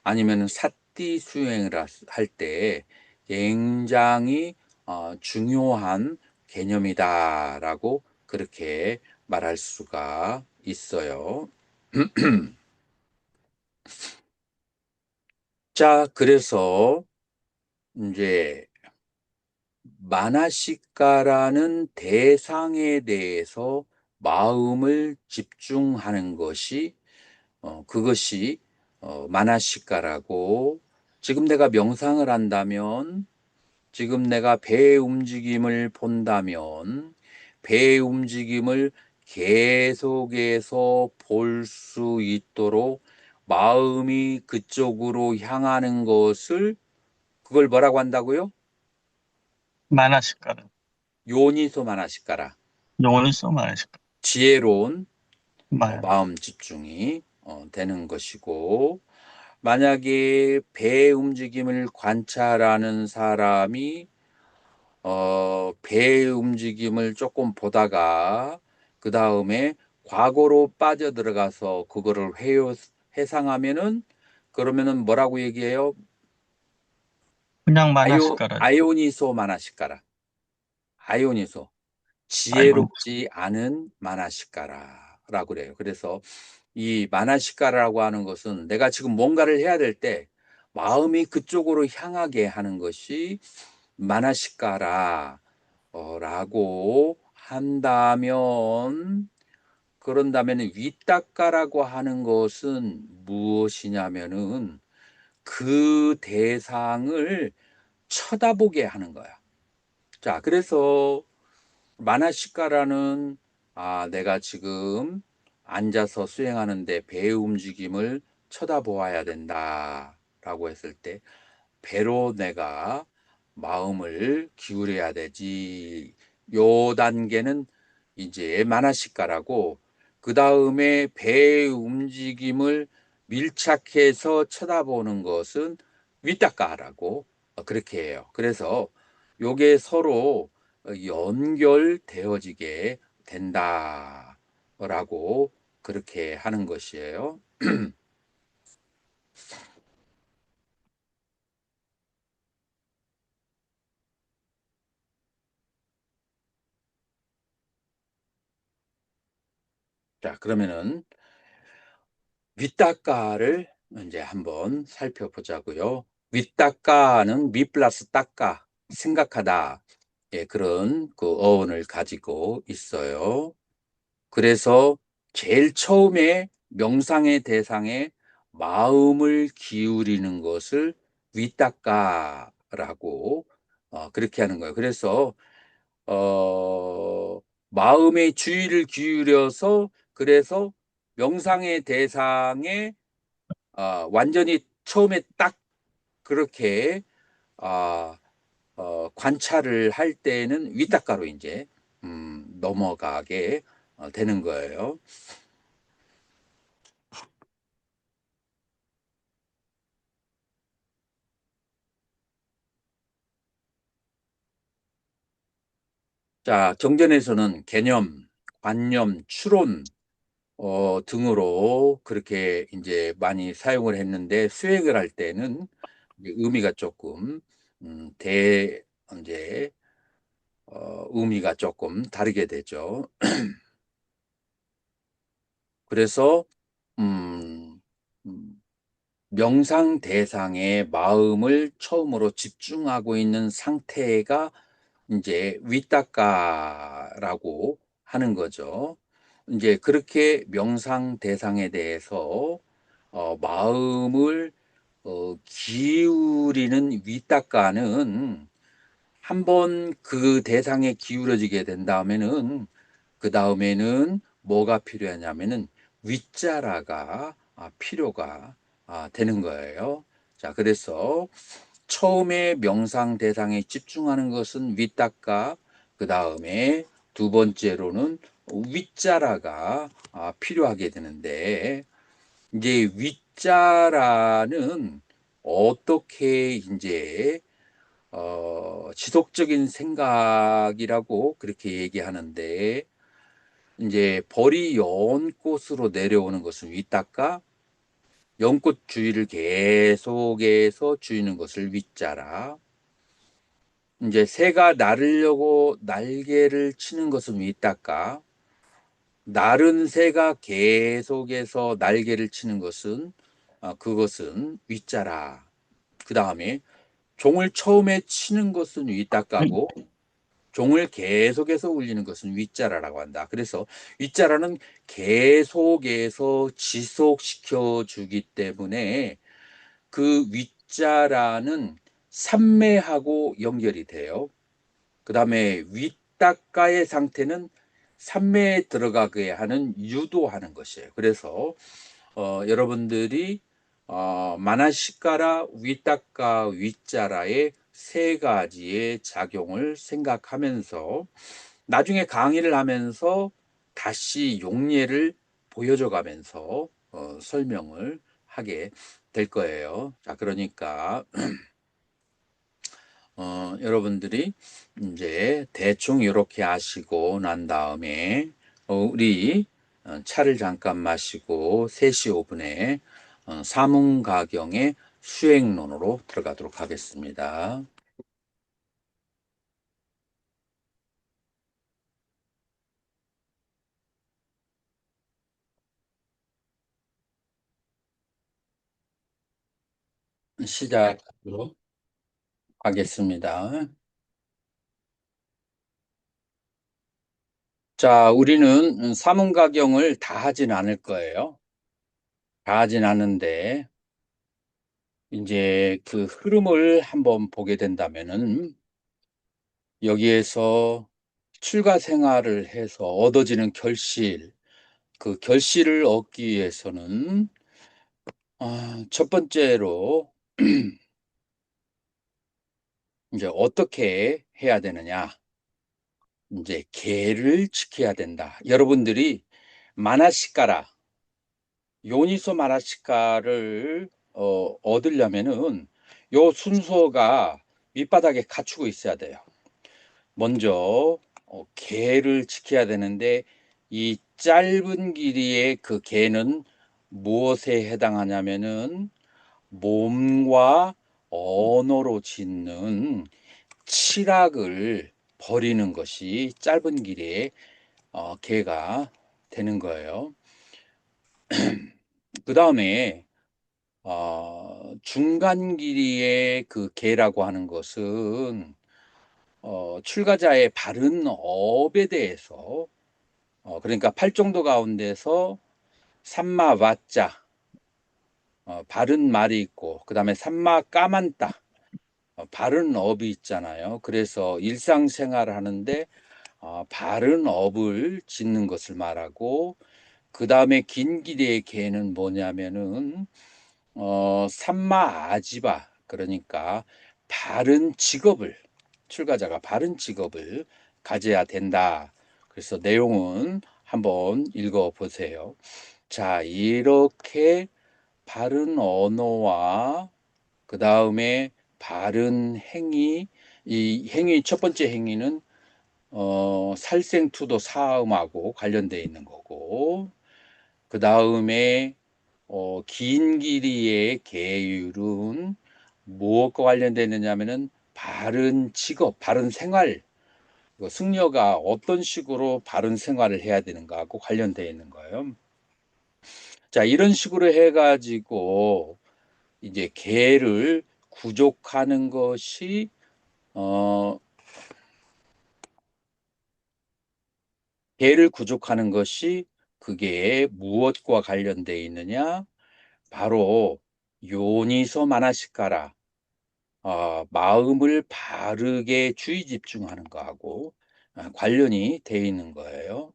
아니면 사띠 수행을 할 때 굉장히 중요한 개념이다라고 그렇게 말할 수가 있어요. 자, 그래서 이제 마나시까라는 대상에 대해서 마음을 집중하는 것이 그것이 마나시까라고 지금 내가 명상을 한다면 지금 내가 배의 움직임을 본다면 배의 움직임을 계속해서 볼 수 있도록 마음이 그쪽으로 향하는 것을 그걸 뭐라고 한다고요? 만화시가라. 요니소 마나시까라. 요니소 만화시가. 지혜로운 말. 마음 집중이 되는 것이고 만약에 배의 움직임을 관찰하는 사람이 배의 움직임을 조금 보다가 그 다음에 과거로 빠져들어가서 그거를 회상하면은 그러면은 뭐라고 얘기해요? 그냥 만화시가라. 아요니소 마나시까라. 아요니소. 아이고. 지혜롭지 않은 마나시까라라고 그래요. 그래서 이 마나시까라고 하는 것은 내가 지금 뭔가를 해야 될 때 마음이 그쪽으로 향하게 하는 것이 마나시까라 라고 한다면 그런다면 위따까라고 하는 것은 무엇이냐면은 그 대상을 쳐다보게 하는 거야. 자, 그래서 마나시까라는 내가 지금 앉아서 수행하는데 배의 움직임을 쳐다보아야 된다라고 했을 때 배로 내가 마음을 기울여야 되지. 요 단계는 이제 마나시까라고 그 다음에 배의 움직임을 밀착해서 쳐다보는 것은 위따까라고 그렇게 해요. 그래서 요게 서로 연결되어지게 된다라고 그렇게 하는 것이에요. 자, 그러면은 윗닦아를 이제 한번 살펴보자고요. 윗닦아는 미 플러스 닦아, 생각하다. 예, 그런 그 어원을 가지고 있어요. 그래서 제일 처음에 명상의 대상에 마음을 기울이는 것을 윗닦아라고 그렇게 하는 거예요. 그래서 마음의 주의를 기울여서 그래서 명상의 대상에 완전히 처음에 딱 그렇게 관찰을 할 때는 위탁가로 이제 넘어가게 되는 거예요. 자, 경전에서는 개념, 관념, 추론 등으로 그렇게 이제 많이 사용을 했는데 수행을 할 때는 이제 의미가 조금 이제 의미가 조금 다르게 되죠. 그래서 음, 음, 명상 대상의 마음을 처음으로 집중하고 있는 상태가 이제 위탁가라고 하는 거죠. 이제 그렇게 명상 대상에 대해서 마음을 기울이는 위탁가는 한번 그 대상에 기울어지게 된 다음에는 그 다음에는 뭐가 필요하냐면은 윗자라가 필요가 되는 거예요. 자, 그래서 처음에 명상 대상에 집중하는 것은 윗닦아, 그 다음에 두 번째로는 윗자라가 필요하게 되는데, 이제 윗자라는 어떻게 이제 지속적인 생각이라고 그렇게 얘기하는데, 이제 벌이 연꽃으로 내려오는 것은 윗닦아, 연꽃 주위를 계속해서 주이는 것을 윗자라, 이제 새가 날으려고 날개를 치는 것은 윗닦아, 날은 새가 계속해서 날개를 치는 것은 그것은 윗자라. 그 다음에 종을 처음에 치는 것은 윗닦아고 종을 계속해서 울리는 것은 윗자라라고 한다. 그래서 윗자라는 계속해서 지속시켜 주기 때문에 그 윗자라는 삼매하고 연결이 돼요. 그 다음에 윗닦아의 상태는 삼매에 들어가게 하는 유도하는 것이에요. 그래서 여러분들이 마나시카라, 윗닦아, 윗자라의 세 가지의 작용을 생각하면서 나중에 강의를 하면서 다시 용례를 보여줘 가면서 설명을 하게 될 거예요. 자, 그러니까 여러분들이 이제 대충 이렇게 아시고 난 다음에 우리 차를 잠깐 마시고 3시 5분에 사문가경의 수행론으로 들어가도록 하겠습니다. 시작하도록 하겠습니다. 자, 우리는 사문가경을 다 하진 않을 거예요. 다 하진 않은데 이제 그 흐름을 한번 보게 된다면은 여기에서 출가 생활을 해서 얻어지는 결실, 그 결실을 얻기 위해서는 첫 번째로 이제 어떻게 해야 되느냐? 이제 계를 지켜야 된다. 여러분들이 마나시카라, 요니소 마나시카를 얻으려면은 요 순서가 밑바닥에 갖추고 있어야 돼요. 먼저 개를 지켜야 되는데 이 짧은 길이의 그 개는 무엇에 해당하냐면은 몸과 언어로 짓는 칠학을 버리는 것이 짧은 길이의 개가 되는 거예요. 그 다음에 중간 길이의 그 개라고 하는 것은 출가자의 바른 업에 대해서 그러니까 팔정도 가운데서 삼마 와자 바른 말이 있고 그 다음에 삼마 까만따 바른 업이 있잖아요. 그래서 일상생활을 하는데 바른 업을 짓는 것을 말하고 그 다음에 긴 길이의 개는 뭐냐면은 삼마 아지바, 그러니까 바른 직업을, 출가자가 바른 직업을 가져야 된다. 그래서 내용은 한번 읽어 보세요. 자, 이렇게 바른 언어와 그 다음에 바른 행위, 이 행위, 첫 번째 행위는 살생투도 사음하고 관련되어 있는 거고, 그 다음에 긴 길이의 계율은 무엇과 관련되느냐면은 바른 직업, 바른 생활, 승려가 어떤 식으로 바른 생활을 해야 되는가하고 관련되어 있는 거예요. 자, 이런 식으로 해가지고 이제 계를 구족하는 것이 어, 계를 구족하는 것이 그게 무엇과 관련되어 있느냐? 바로 요니소 마나시카라, 마음을 바르게 주의 집중하는 거하고 관련이 돼 있는 거예요.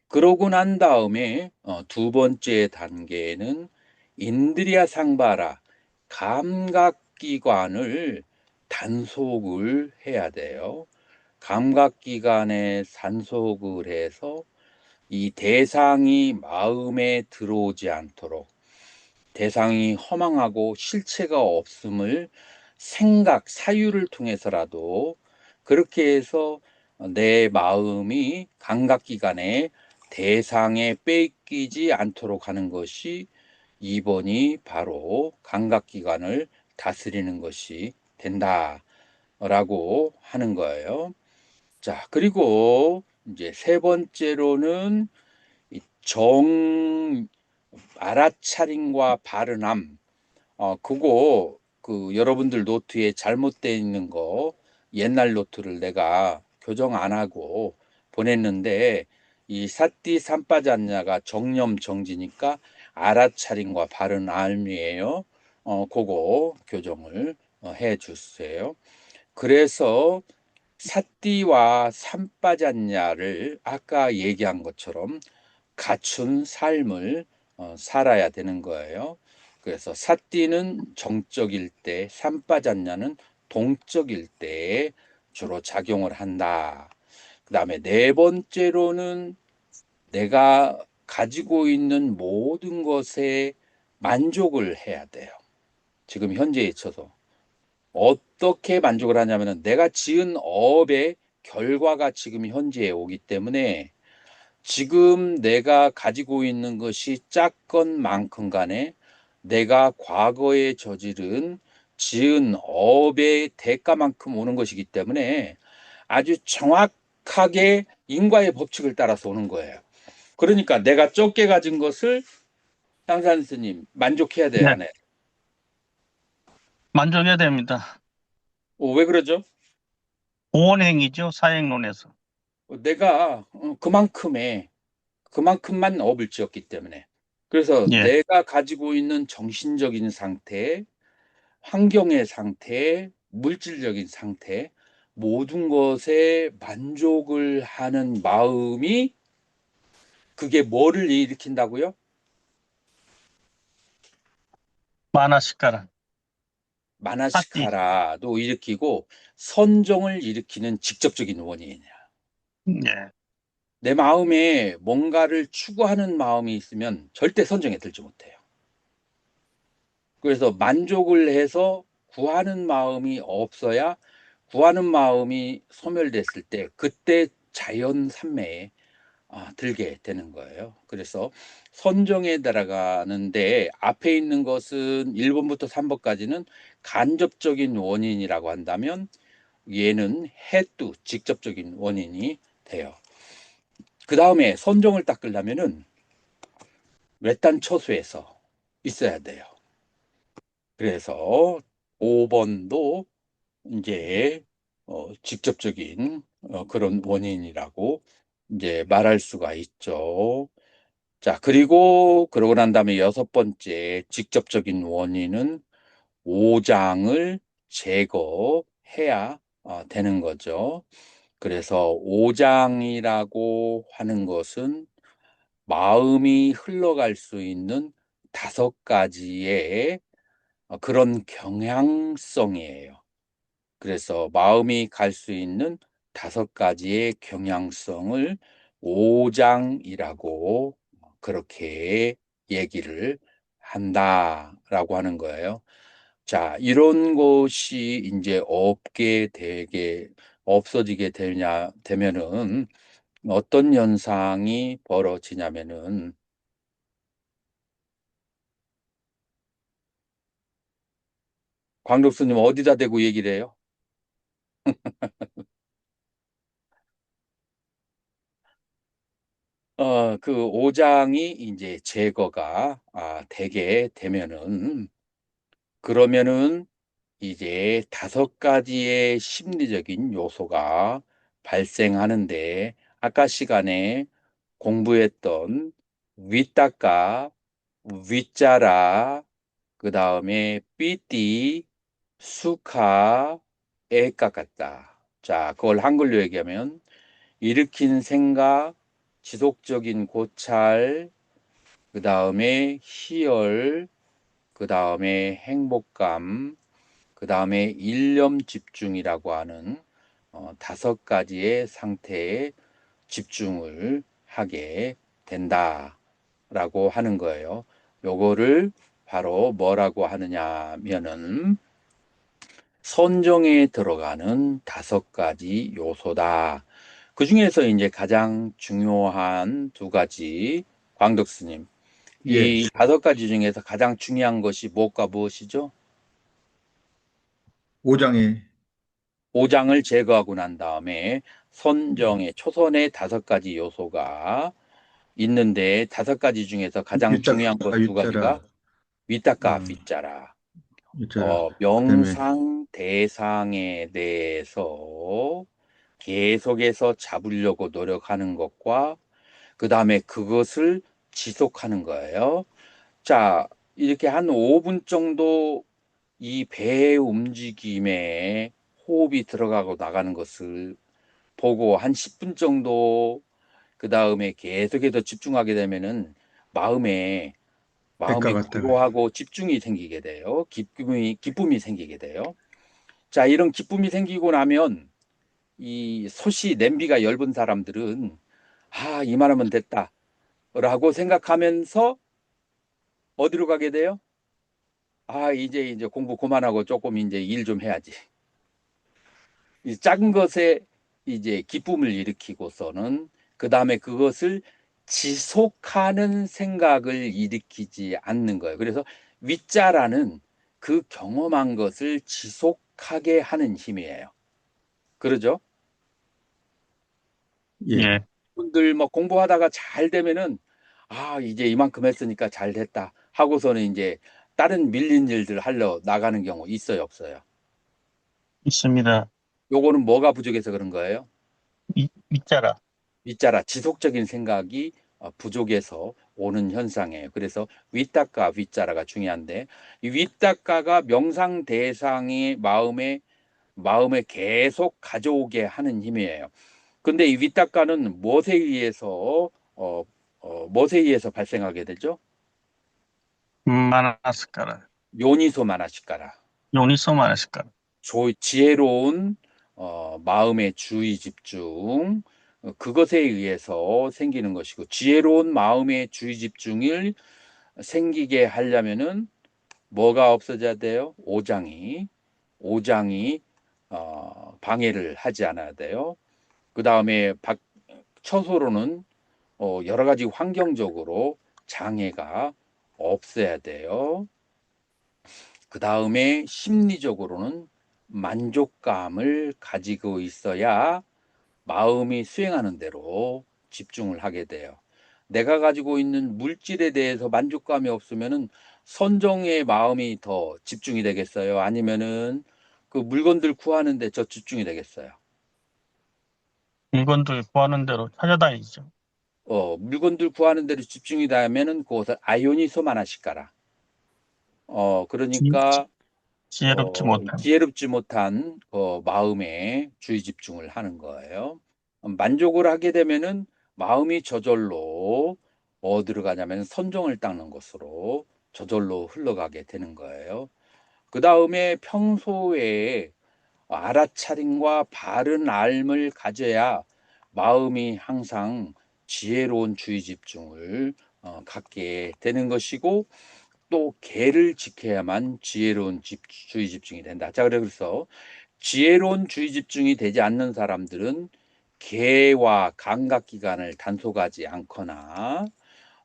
그러고 난 다음에 두 번째 단계는 인드리아 상바라, 감각기관을 단속을 해야 돼요. 감각기관에 단속을 해서 이 대상이 마음에 들어오지 않도록, 대상이 허망하고 실체가 없음을 생각, 사유를 통해서라도 그렇게 해서 내 마음이 감각기관에 대상에 뺏기지 않도록 하는 것이 2번이 바로 감각기관을 다스리는 것이 된다라고 하는 거예요. 자, 그리고 이제 세 번째로는 정 알아차림과 바른함. 그거 여러분들 노트에 잘못되어 있는 거 옛날 노트를 내가 교정 안 하고 보냈는데, 이 사띠 삼빠잔냐가 정념 정지니까 알아차림과 바른 암이에요. 그거 교정을 해 주세요. 그래서 사띠와 삼빠잔냐를 아까 얘기한 것처럼 갖춘 삶을 살아야 되는 거예요. 그래서 사띠는 정적일 때, 삼빠잔냐는 동적일 때에 주로 작용을 한다. 그 다음에 네 번째로는 내가 가지고 있는 모든 것에 만족을 해야 돼요. 지금 현재에 있어서. 어떻게 만족을 하냐면은 내가 지은 업의 결과가 지금 현재에 오기 때문에 지금 내가 가지고 있는 것이 작건 많건 간에 내가 과거에 저지른 지은 업의 대가만큼 오는 것이기 때문에 아주 정확하게 인과의 법칙을 따라서 오는 거예요. 그러니까 내가 적게 가진 것을 향산 스님 만족해야 돼요, 네, 안 해요? 만족해야 됩니다. 왜 그러죠? 보온행위죠, 사행론에서. 내가 그만큼만 업을 지었기 때문에. 그래서 예, 내가 가지고 있는 정신적인 상태, 환경의 상태, 물질적인 상태, 모든 것에 만족을 하는 마음이, 그게 뭐를 일으킨다고요? 마나시카라, 사띠. 마나시카라도 일으키고 선정을 일으키는 직접적인 원인이냐. 예, 내 마음에 뭔가를 추구하는 마음이 있으면 절대 선정에 들지 못해요. 그래서 만족을 해서 구하는 마음이 없어야, 구하는 마음이 소멸됐을 때 그때 자연 산매에 들게 되는 거예요. 그래서 선정에 들어가는데 앞에 있는 것은 1번부터 3번까지는 간접적인 원인이라고 한다면, 얘는 해뚜 직접적인 원인이 돼요. 그 다음에 선정을 닦으려면은 외딴 처소에서 있어야 돼요. 그래서 5번도 이제 직접적인 그런 원인이라고 이제 말할 수가 있죠. 자, 그리고 그러고 난 다음에 여섯 번째 직접적인 원인은 오장을 제거해야 되는 거죠. 그래서 오장이라고 하는 것은 마음이 흘러갈 수 있는 5가지의 그런 경향성이에요. 그래서 마음이 갈 수 있는 5가지의 경향성을 오장이라고 그렇게 얘기를 한다라고 하는 거예요. 자, 이런 것이 이제 없어지게 되면은 어떤 현상이 벌어지냐면은 광덕수님 어디다 대고 얘기를 해요? 그 오장이 이제 제거가 되게 되면은 그러면은 이제 5가지의 심리적인 요소가 발생하는데 아까 시간에 공부했던 위따까, 위짜라, 그 다음에 삐띠, 수카, 애까 같다. 자, 그걸 한글로 얘기하면 일으킨 생각, 지속적인 고찰, 그 다음에 희열, 그 다음에 행복감, 그 다음에 일념 집중이라고 하는 5가지의 상태에 집중을 하게 된다라고 하는 거예요. 요거를 바로 뭐라고 하느냐면은 선정에 들어가는 5가지 요소다. 그 중에서 이제 가장 중요한 2가지, 광덕스님, 예, 이 5가지 중에서 가장 중요한 것이 무엇과 무엇이죠? 오장에, 오장을 제거하고 난 다음에 선정의 초선의 5가지 요소가 있는데 5가지 중에서 가장 중요한 유자가, 것 2가지가 유자라, 위탁과 어, 빗자라. 유자라. 그다음에 명상 대상에 대해서 계속해서 잡으려고 노력하는 것과 그 다음에 그것을 지속하는 거예요. 자, 이렇게 한 5분 정도 이 배의 움직임에 호흡이 들어가고 나가는 것을 보고 한 10분 정도 그 다음에 계속해서 집중하게 되면은 마음에 백과 마음이 같다가. 고요하고 집중이 생기게 돼요. 기쁨이 생기게 돼요. 자, 이런 기쁨이 생기고 나면 이 솥이 냄비가 엷은 사람들은 이만하면 됐다라고 생각하면서 어디로 가게 돼요? 이제 공부 그만하고 조금 이제 일 좀 해야지. 이 작은 것에 이제 기쁨을 일으키고서는 그 다음에 그것을 지속하는 생각을 일으키지 않는 거예요. 그래서 윗자라는 그 경험한 것을 지속하게 하는 힘이에요. 그러죠? 예, 예, 분들 뭐 공부하다가 잘 되면은 이제 이만큼 했으니까 잘 됐다 하고서는 이제 다른 밀린 일들 하러 나가는 경우 있어요, 없어요? 있습니다. 요거는 뭐가 부족해서 그런 거예요? 위자라. 윗자라 지속적인 생각이 부족해서 오는 현상이에요. 그래서 윗닦아 윗자라가 중요한데 이 윗닦아가 명상 대상의 마음에 계속 가져오게 하는 힘이에요. 근데 이 윗닦아는 무엇에 의해서 발생하게 되죠? 마나스카라. 요니소 마나시까라. 요니소 마나스카라. 지혜로운 마음의 주의 집중 그것에 의해서 생기는 것이고 지혜로운 마음의 주의 집중을 생기게 하려면은 뭐가 없어져야 돼요? 오장이 방해를 하지 않아야 돼요. 그 다음에 처소로는 여러 가지 환경적으로 장애가 없어야 돼요. 그 다음에 심리적으로는 만족감을 가지고 있어야 마음이 수행하는 대로 집중을 하게 돼요. 내가 가지고 있는 물질에 대해서 만족감이 없으면은 선정의 마음이 더 집중이 되겠어요? 아니면은 그 물건들 구하는 데 저 집중이 되겠어요? 물건들 구하는 대로 찾아다니죠. 물건들 구하는 데로 집중이 되면은 그것을 아요니소마나시까라. 지, 그러니까 지혜롭지 못한. 지혜롭지 못한 마음에 주의 집중을 하는 거예요. 만족을 하게 되면은 마음이 저절로 어디로 가냐면 선종을 닦는 곳으로 저절로 흘러가게 되는 거예요. 그 다음에 평소에 알아차림과 바른 알을 가져야 마음이 항상 지혜로운 주의 집중을 갖게 되는 것이고, 또 계를 지켜야만 지혜로운 주의 집중이 된다. 자, 그래서 지혜로운 주의 집중이 되지 않는 사람들은 계와 감각기관을 단속하지 않거나,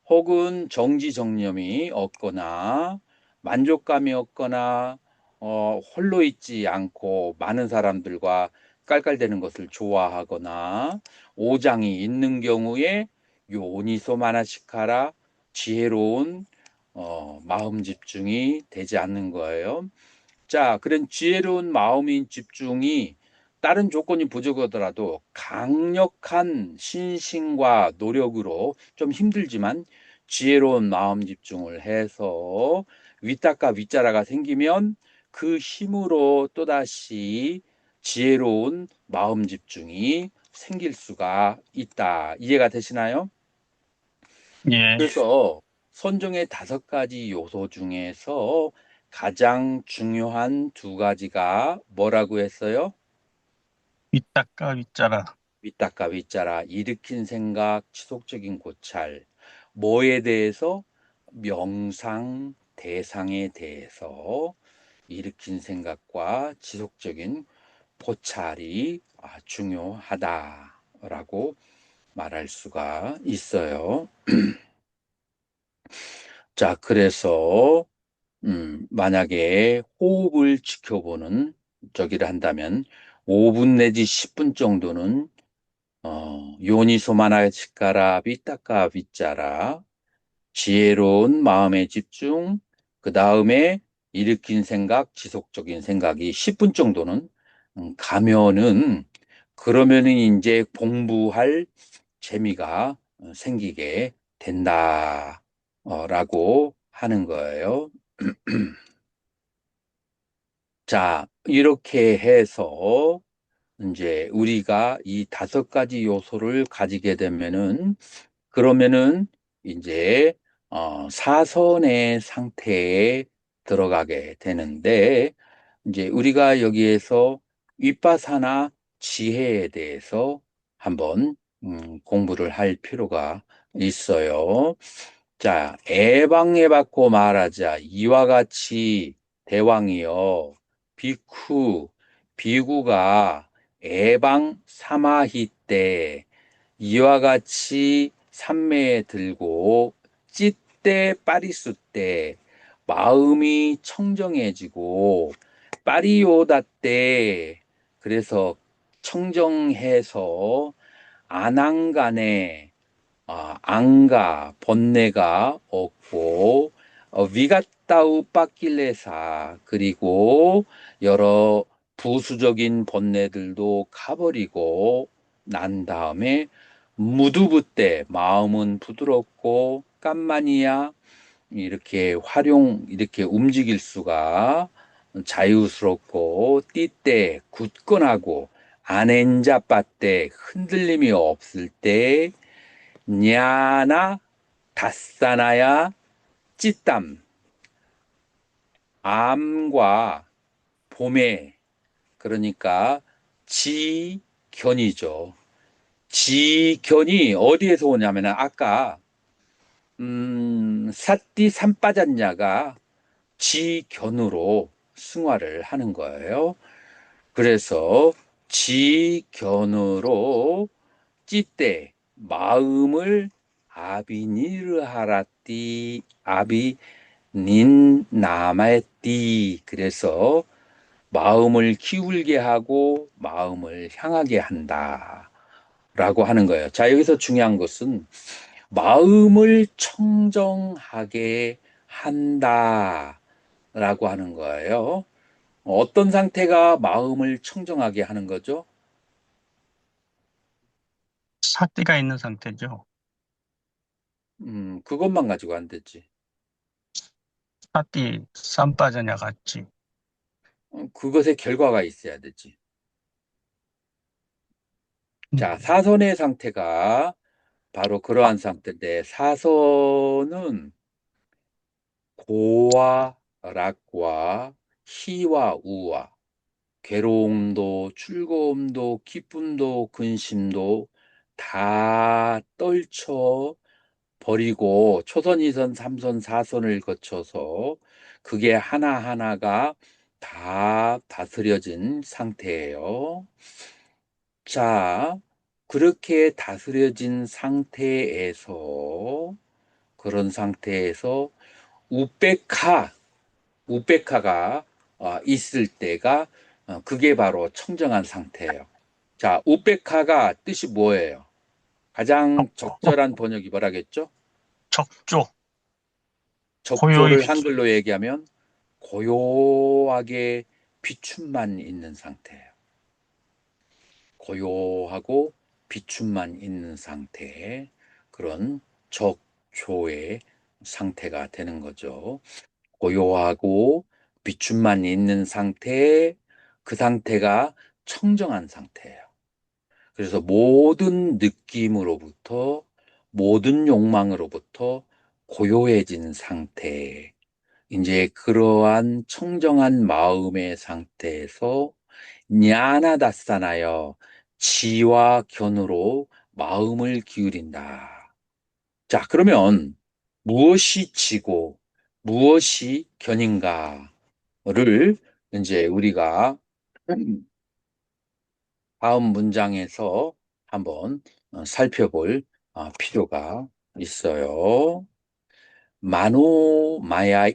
혹은 정지정념이 없거나, 만족감이 없거나, 홀로 있지 않고 많은 사람들과 깔깔대는 것을 좋아하거나, 오장이 있는 경우에 요니소 마나시카라, 지혜로운 마음 집중이 되지 않는 거예요. 자, 그런 지혜로운 마음인 집중이 다른 조건이 부족하더라도 강력한 신심과 노력으로, 좀 힘들지만 지혜로운 마음 집중을 해서 위탁과 윗자라가 생기면 그 힘으로 또다시 지혜로운 마음 집중이 생길 수가 있다. 이해가 되시나요? 예. 그래서 선종의 5가지 요소 중에서 가장 중요한 2가지가 뭐라고 했어요? 윗닦아 윗자라. 윗닦아 윗자라, 일으킨 생각, 지속적인 고찰. 뭐에 대해서? 명상, 대상에 대해서 일으킨 생각과 지속적인 고찰이 중요하다라고 말할 수가 있어요. 자, 그래서 만약에 호흡을 지켜보는 저기를 한다면 5분 내지 10분 정도는 요니소마나시카라 비타카 빗자라, 지혜로운 마음의 집중, 그 다음에 일으킨 생각, 지속적인 생각이 10분 정도는 가면은, 그러면은 이제 공부할 재미가 생기게 된다라고 하는 거예요. 자, 이렇게 해서 이제 우리가 이 5가지 요소를 가지게 되면은, 그러면은 이제 사선의 상태에 들어가게 되는데, 이제 우리가 여기에서 윗바사나 지혜에 대해서 한번 공부를 할 필요가 있어요. 자, 애방해받고 말하자. 이와 같이 대왕이여, 비쿠, 비구가 애방 사마히 때 이와 같이 삼매에 들고 찢때 빠리수 때 마음이 청정해지고, 빠리오다 때, 그래서 청정해서 안한간에 앙가, 번뇌가 없고, 위가따우 빠길레사, 그리고 여러 부수적인 번뇌들도 가버리고 난 다음에 무두부 때 마음은 부드럽고 깐마니야, 이렇게 움직일 수가 자유스럽고, 띠때 굳건하고, 아넨자빠 때 흔들림이 없을 때, 냐나 다사나야 찌땀, 암과 봄에, 그러니까 지견이죠. 지견이 어디에서 오냐면, 아까 사띠 산빠졌냐가 지견으로 승화를 하는 거예요. 그래서 지견으로 찌때 마음을 아비니르하라띠 아비닌 나마띠, 그래서 마음을 기울게 하고 마음을 향하게 한다 라고 하는 거예요. 자, 여기서 중요한 것은 마음을 청정하게 한다 라고 하는 거예요. 어떤 상태가 마음을 청정하게 하는 거죠? 사띠가 있는 상태죠. 그것만 가지고 안 되지. 사띠 쌈 빠져냐 같이. 그것의 결과가 있어야 되지. 음. 자, 사선의 상태가 바로 그러한 상태인데 사선은 고와 락과 희와 우와 괴로움도 즐거움도 기쁨도 근심도 다 떨쳐 버리고 초선, 2선, 3선, 4선을 거쳐서 그게 하나하나가 다 다스려진 상태예요. 자, 그렇게 다스려진 상태에서 그런 상태에서 우페카가 있을 때가 그게 바로 청정한 상태예요. 자, 우페카가 뜻이 뭐예요? 가장 적절한 번역이 뭐라겠죠? 적조, 고요히 적조를 한글로 얘기하면 고요하게 비춤만 있는 상태예요. 고요하고 비춤만 있는 상태의 그런 적조의 상태가 되는 거죠. 고요하고 비춤만 있는 상태, 그 상태가 청정한 상태예요. 그래서 모든 느낌으로부터, 모든 욕망으로부터 고요해진 상태, 이제 그러한 청정한 마음의 상태에서 냐나다사나여 지와 견으로 마음을 기울인다. 자, 그러면 무엇이 지고 무엇이 견인가를 이제 우리가 다음 문장에서 한번 살펴볼 필요가 있어요. 마노마야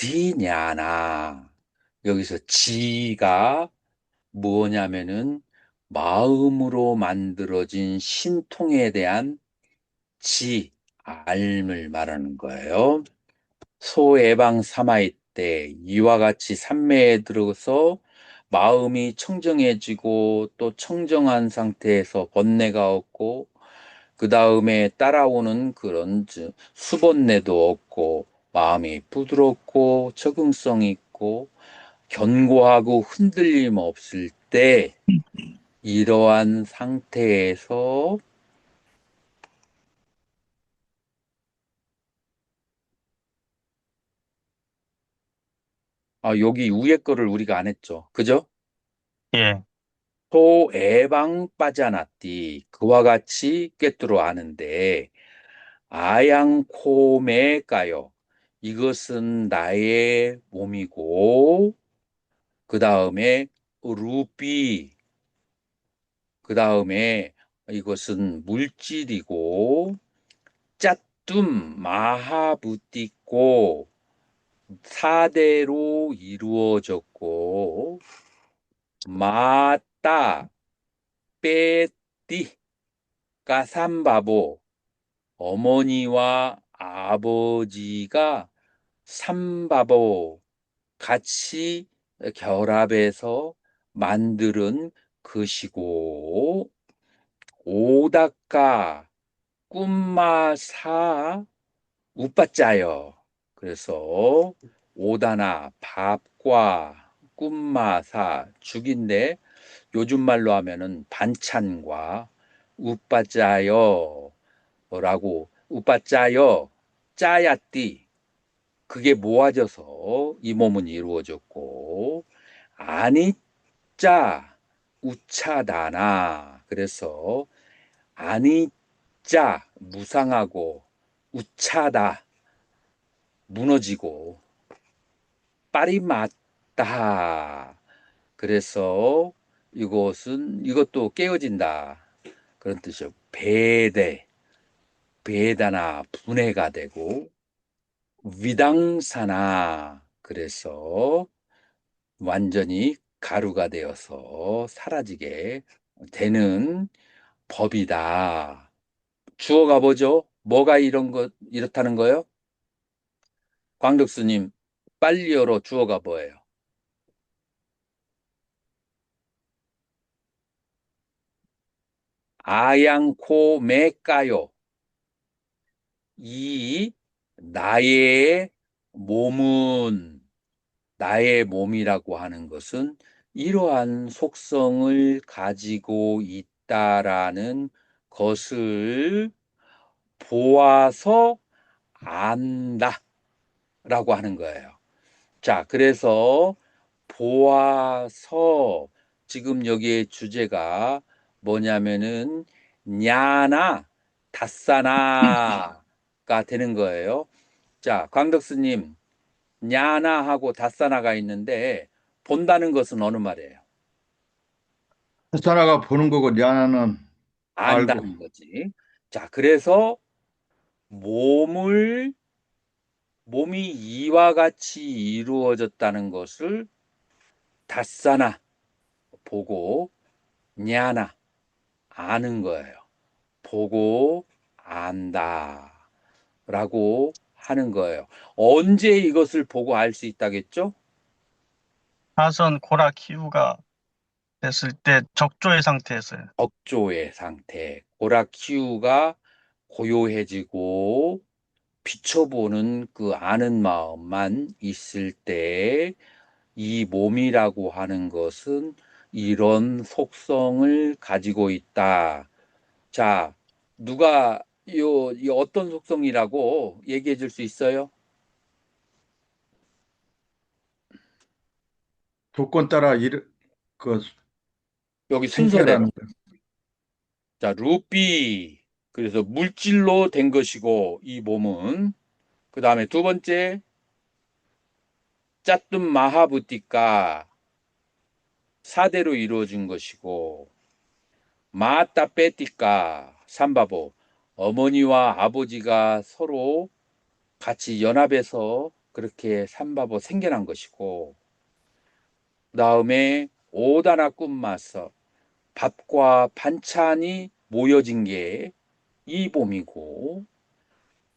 이티냐나. 여기서 지가 뭐냐면은 마음으로 만들어진 신통에 대한 알을 말하는 거예요. 소에방 사마이 때 이와 같이 삼매에 들어서 마음이 청정해지고 또 청정한 상태에서 번뇌가 없고 그 다음에 따라오는 그런 수번뇌도 없고 마음이 부드럽고 적응성 있고 견고하고 흔들림 없을 때 이러한 상태에서 여기 위에 거를 우리가 안 했죠. 그죠? 예, 소에방 빠자나띠 그와 같이 꿰뚫어 아는데 아양코메까요. 이것은 나의 몸이고 그 다음에 루피 그 다음에 이것은 물질이고 짜뚱 마하부띠고 사대로 이루어졌고 마따 빼띠 까삼바보 어머니와 아버지가 삼바보 같이 결합해서 만드는 것이고 오다까 꿈마사 우빠짜요. 그래서 오다나 밥과 꿈마사 죽인데 요즘 말로 하면은 반찬과 우빠짜요 라고 우빠짜요 짜야띠 그게 모아져서 이 몸은 이루어졌고 아니짜 우차다나 그래서 아니짜 무상하고 우차다 무너지고 빨이 맞다 그래서 이것도 깨어진다 그런 뜻이죠. 배다나 분해가 되고 위당사나 그래서 완전히 가루가 되어서 사라지게 되는 법이다. 주어가 뭐죠? 뭐가 이렇다는 거예요? 광덕수님 빨리어로 주어가 뭐예요? 아양코 메까요. 이 나의 몸이라고 하는 것은 이러한 속성을 가지고 있다라는 것을 보아서 안다 라고 하는 거예요. 자, 그래서 보아서 지금 여기에 주제가 뭐냐면은 냐나 다사나가 되는 거예요. 자, 광덕스님, 냐나하고 다사나가 있는데 본다는 것은 어느 말이에요? 사라가 보는 거고 야나는 알고. 안다는 거지. 자, 그래서 몸이 이와 같이 이루어졌다는 것을 다사나 보고 냐나 아는 거예요. 보고 안다 라고 하는 거예요. 언제 이것을 보고 알 수 있다겠죠? 사선 고라 키우가 됐을 때 적조의 상태에서요. 적조의 상태, 고라키우가 고요해지고 비춰보는 그 아는 마음만 있을 때 이 몸이라고 하는 것은 이런 속성을 가지고 있다. 자, 누가 이 어떤 속성이라고 얘기해 줄 수 있어요? 조건 따라 그 여기 순서대로. 생겨난 자, 루비. 그래서 물질로 된 것이고, 이 몸은. 그 다음에 두 번째, 짜뜸 마하부티가 사대로 이루어진 것이고, 마따 빼띠까 삼바보. 어머니와 아버지가 서로 같이 연합해서 그렇게 삼바보 생겨난 것이고, 그 다음에 오다나 꿈마서 밥과 반찬이 모여진 게 이 몸이고,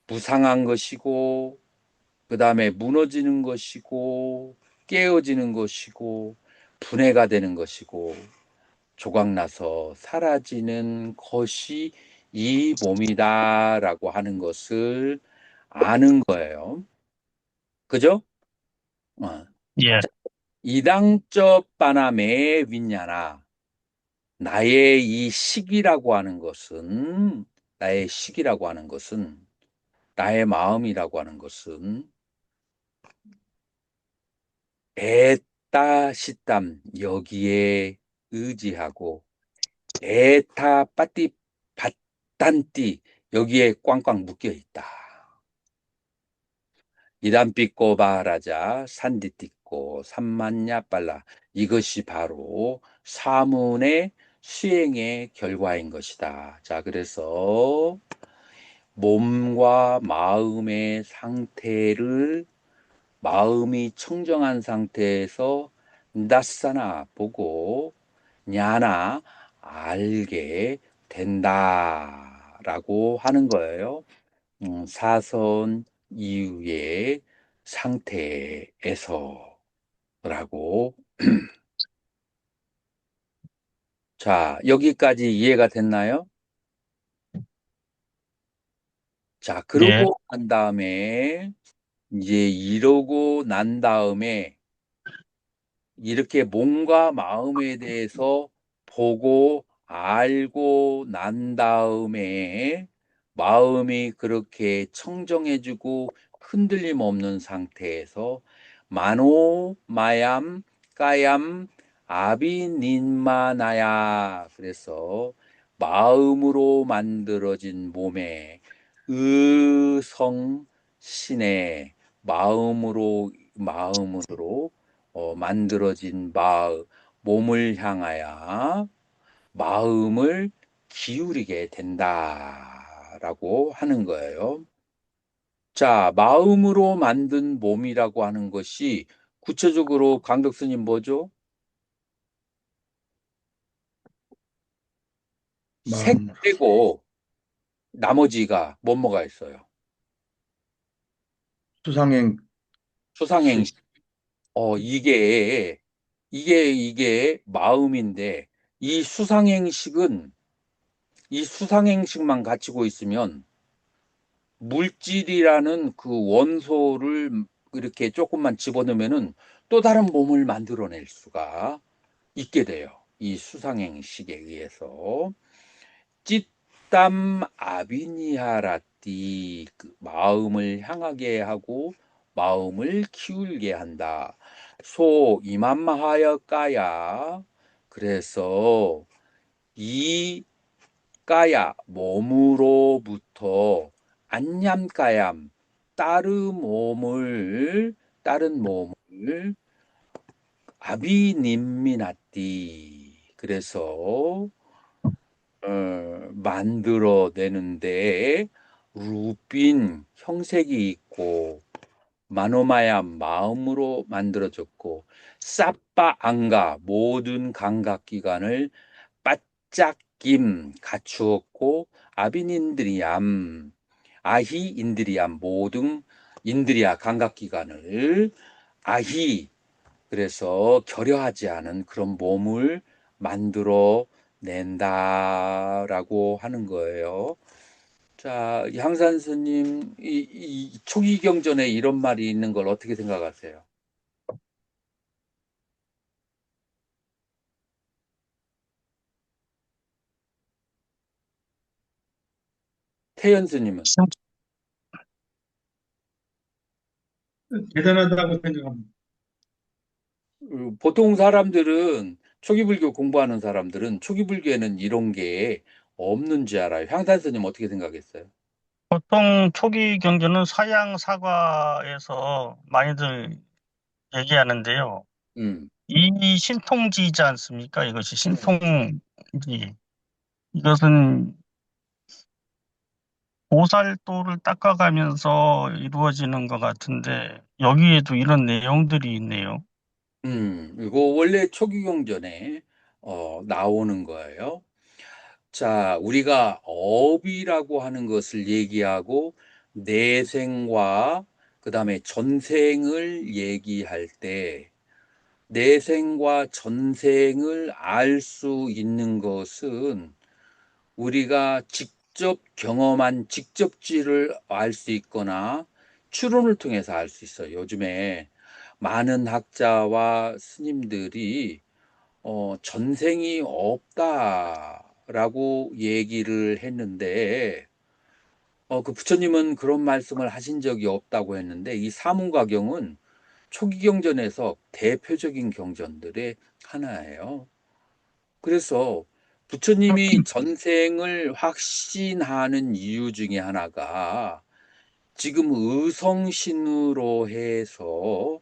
무상한 것이고, 그 다음에 무너지는 것이고, 깨어지는 것이고, 분해가 되는 것이고, 조각나서 사라지는 것이 이 몸이다라고 하는 것을 아는 거예요. 그죠? 예, 이당적 바나메 윈냐나. 나의 이 시기라고 하는 것은, 나의 시기라고 하는 것은, 나의 마음이라고 하는 것은 에따 시땀 여기에 의지하고 에타 빠띠 밭단띠 여기에 꽝꽝 묶여 있다. 이단삐꼬 바라자 산디띠꼬 삼만냐 빨라 이것이 바로 사문의 수행의 결과인 것이다. 자, 그래서 몸과 마음의 상태를 마음이 청정한 상태에서 나사나 보고 냐나 알게 된다라고 하는 거예요. 사선 이후의 상태에서라고. 자, 여기까지 이해가 됐나요? 자, 예, 그러고 난 다음에 이제 이러고 난 다음에 이렇게 몸과 마음에 대해서 보고 알고 난 다음에 마음이 그렇게 청정해지고 흔들림 없는 상태에서 마노 마얌 까얌 아비닌마나야 그래서 마음으로 만들어진 몸에 의성신의 마음으로 만들어진 몸을 향하여 마음을 기울이게 된다라고 하는 거예요. 자, 마음으로 만든 몸이라고 하는 것이 구체적으로 강덕스님 뭐죠? 색 마음 빼고 나머지가 뭐가 있어요? 수상행 식 수상행식. 이게 마음인데 이 수상행식만 갖추고 있으면 물질이라는 그 원소를 이렇게 조금만 집어넣으면은 또 다른 몸을 만들어낼 수가 있게 돼요. 이 수상행식에 의해서. 찌땀 아비니하라 낫디 그 마음을 향하게 하고 마음을 키울게 한다. 소 이만마하여까야. 그래서 이 까야 몸으로부터 안냠까얌 다른 몸을 아비님미나띠. 그래서 만들어내는데 루빈 형색이 있고 마노마야 마음으로 만들어졌고 싸빠 안가 모든 감각기관을 바짝김 갖추었고 아빈인드리암 아히 인드리암 모든 인드리아 감각기관을 아히 그래서 결여하지 않은 그런 몸을 만들어 낸다라고 하는 거예요. 자, 향산 스님, 이 초기 경전에 이런 말이 있는 걸 어떻게 생각하세요? 태연 스님은? 대단하다고 생각합니다. 보통 사람들은 초기 불교 공부하는 사람들은 초기 불교에는 이런 게 없는 줄 알아요. 향산 스님 어떻게 생각했어요? 보통 초기 경전은 서양 사과에서 많이들 얘기하는데요. 음, 이 신통지이지 않습니까? 이것이 신통지. 이것은 보살도를 닦아가면서 이루어지는 것 같은데 여기에도 이런 내용들이 있네요. 이거 원래 초기 경전에 나오는 거예요. 자, 우리가 업이라고 하는 것을 얘기하고 내생과 그다음에 전생을 얘기할 때 내생과 전생을 알 수 있는 것은 우리가 직접 경험한 직접지를 알 수 있거나 추론을 통해서 알 수 있어요. 요즘에 많은 학자와 스님들이 전생이 없다라고 얘기를 했는데, 그 부처님은 그런 말씀을 하신 적이 없다고 했는데, 이 사문가경은 초기 경전에서 대표적인 경전들의 하나예요. 그래서 부처님이 전생을 확신하는 이유 중에 하나가 지금 의성신으로 해서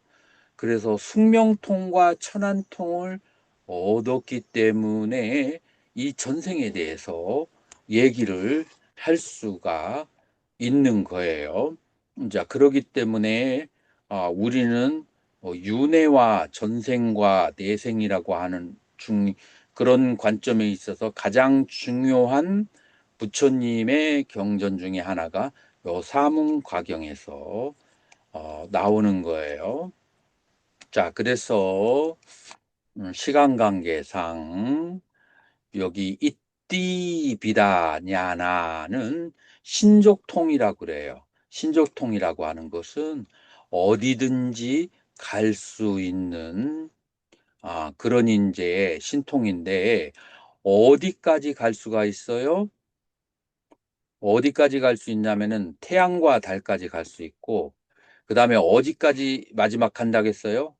그래서 숙명통과 천안통을 얻었기 때문에 이 전생에 대해서 얘기를 할 수가 있는 거예요. 자, 그러기 때문에 우리는 윤회와 전생과 내생이라고 하는 그런 관점에 있어서 가장 중요한 부처님의 경전 중에 하나가 요 사문과경에서 나오는 거예요. 자, 그래서 시간 관계상 여기 이띠비다냐나는 신족통이라고 그래요. 신족통이라고 하는 것은 어디든지 갈 수 있는 그런 인재의 신통인데 어디까지 갈 수가 있어요? 어디까지 갈 수 있냐면은 태양과 달까지 갈 수 있고 그다음에 어디까지 마지막 간다고 했어요?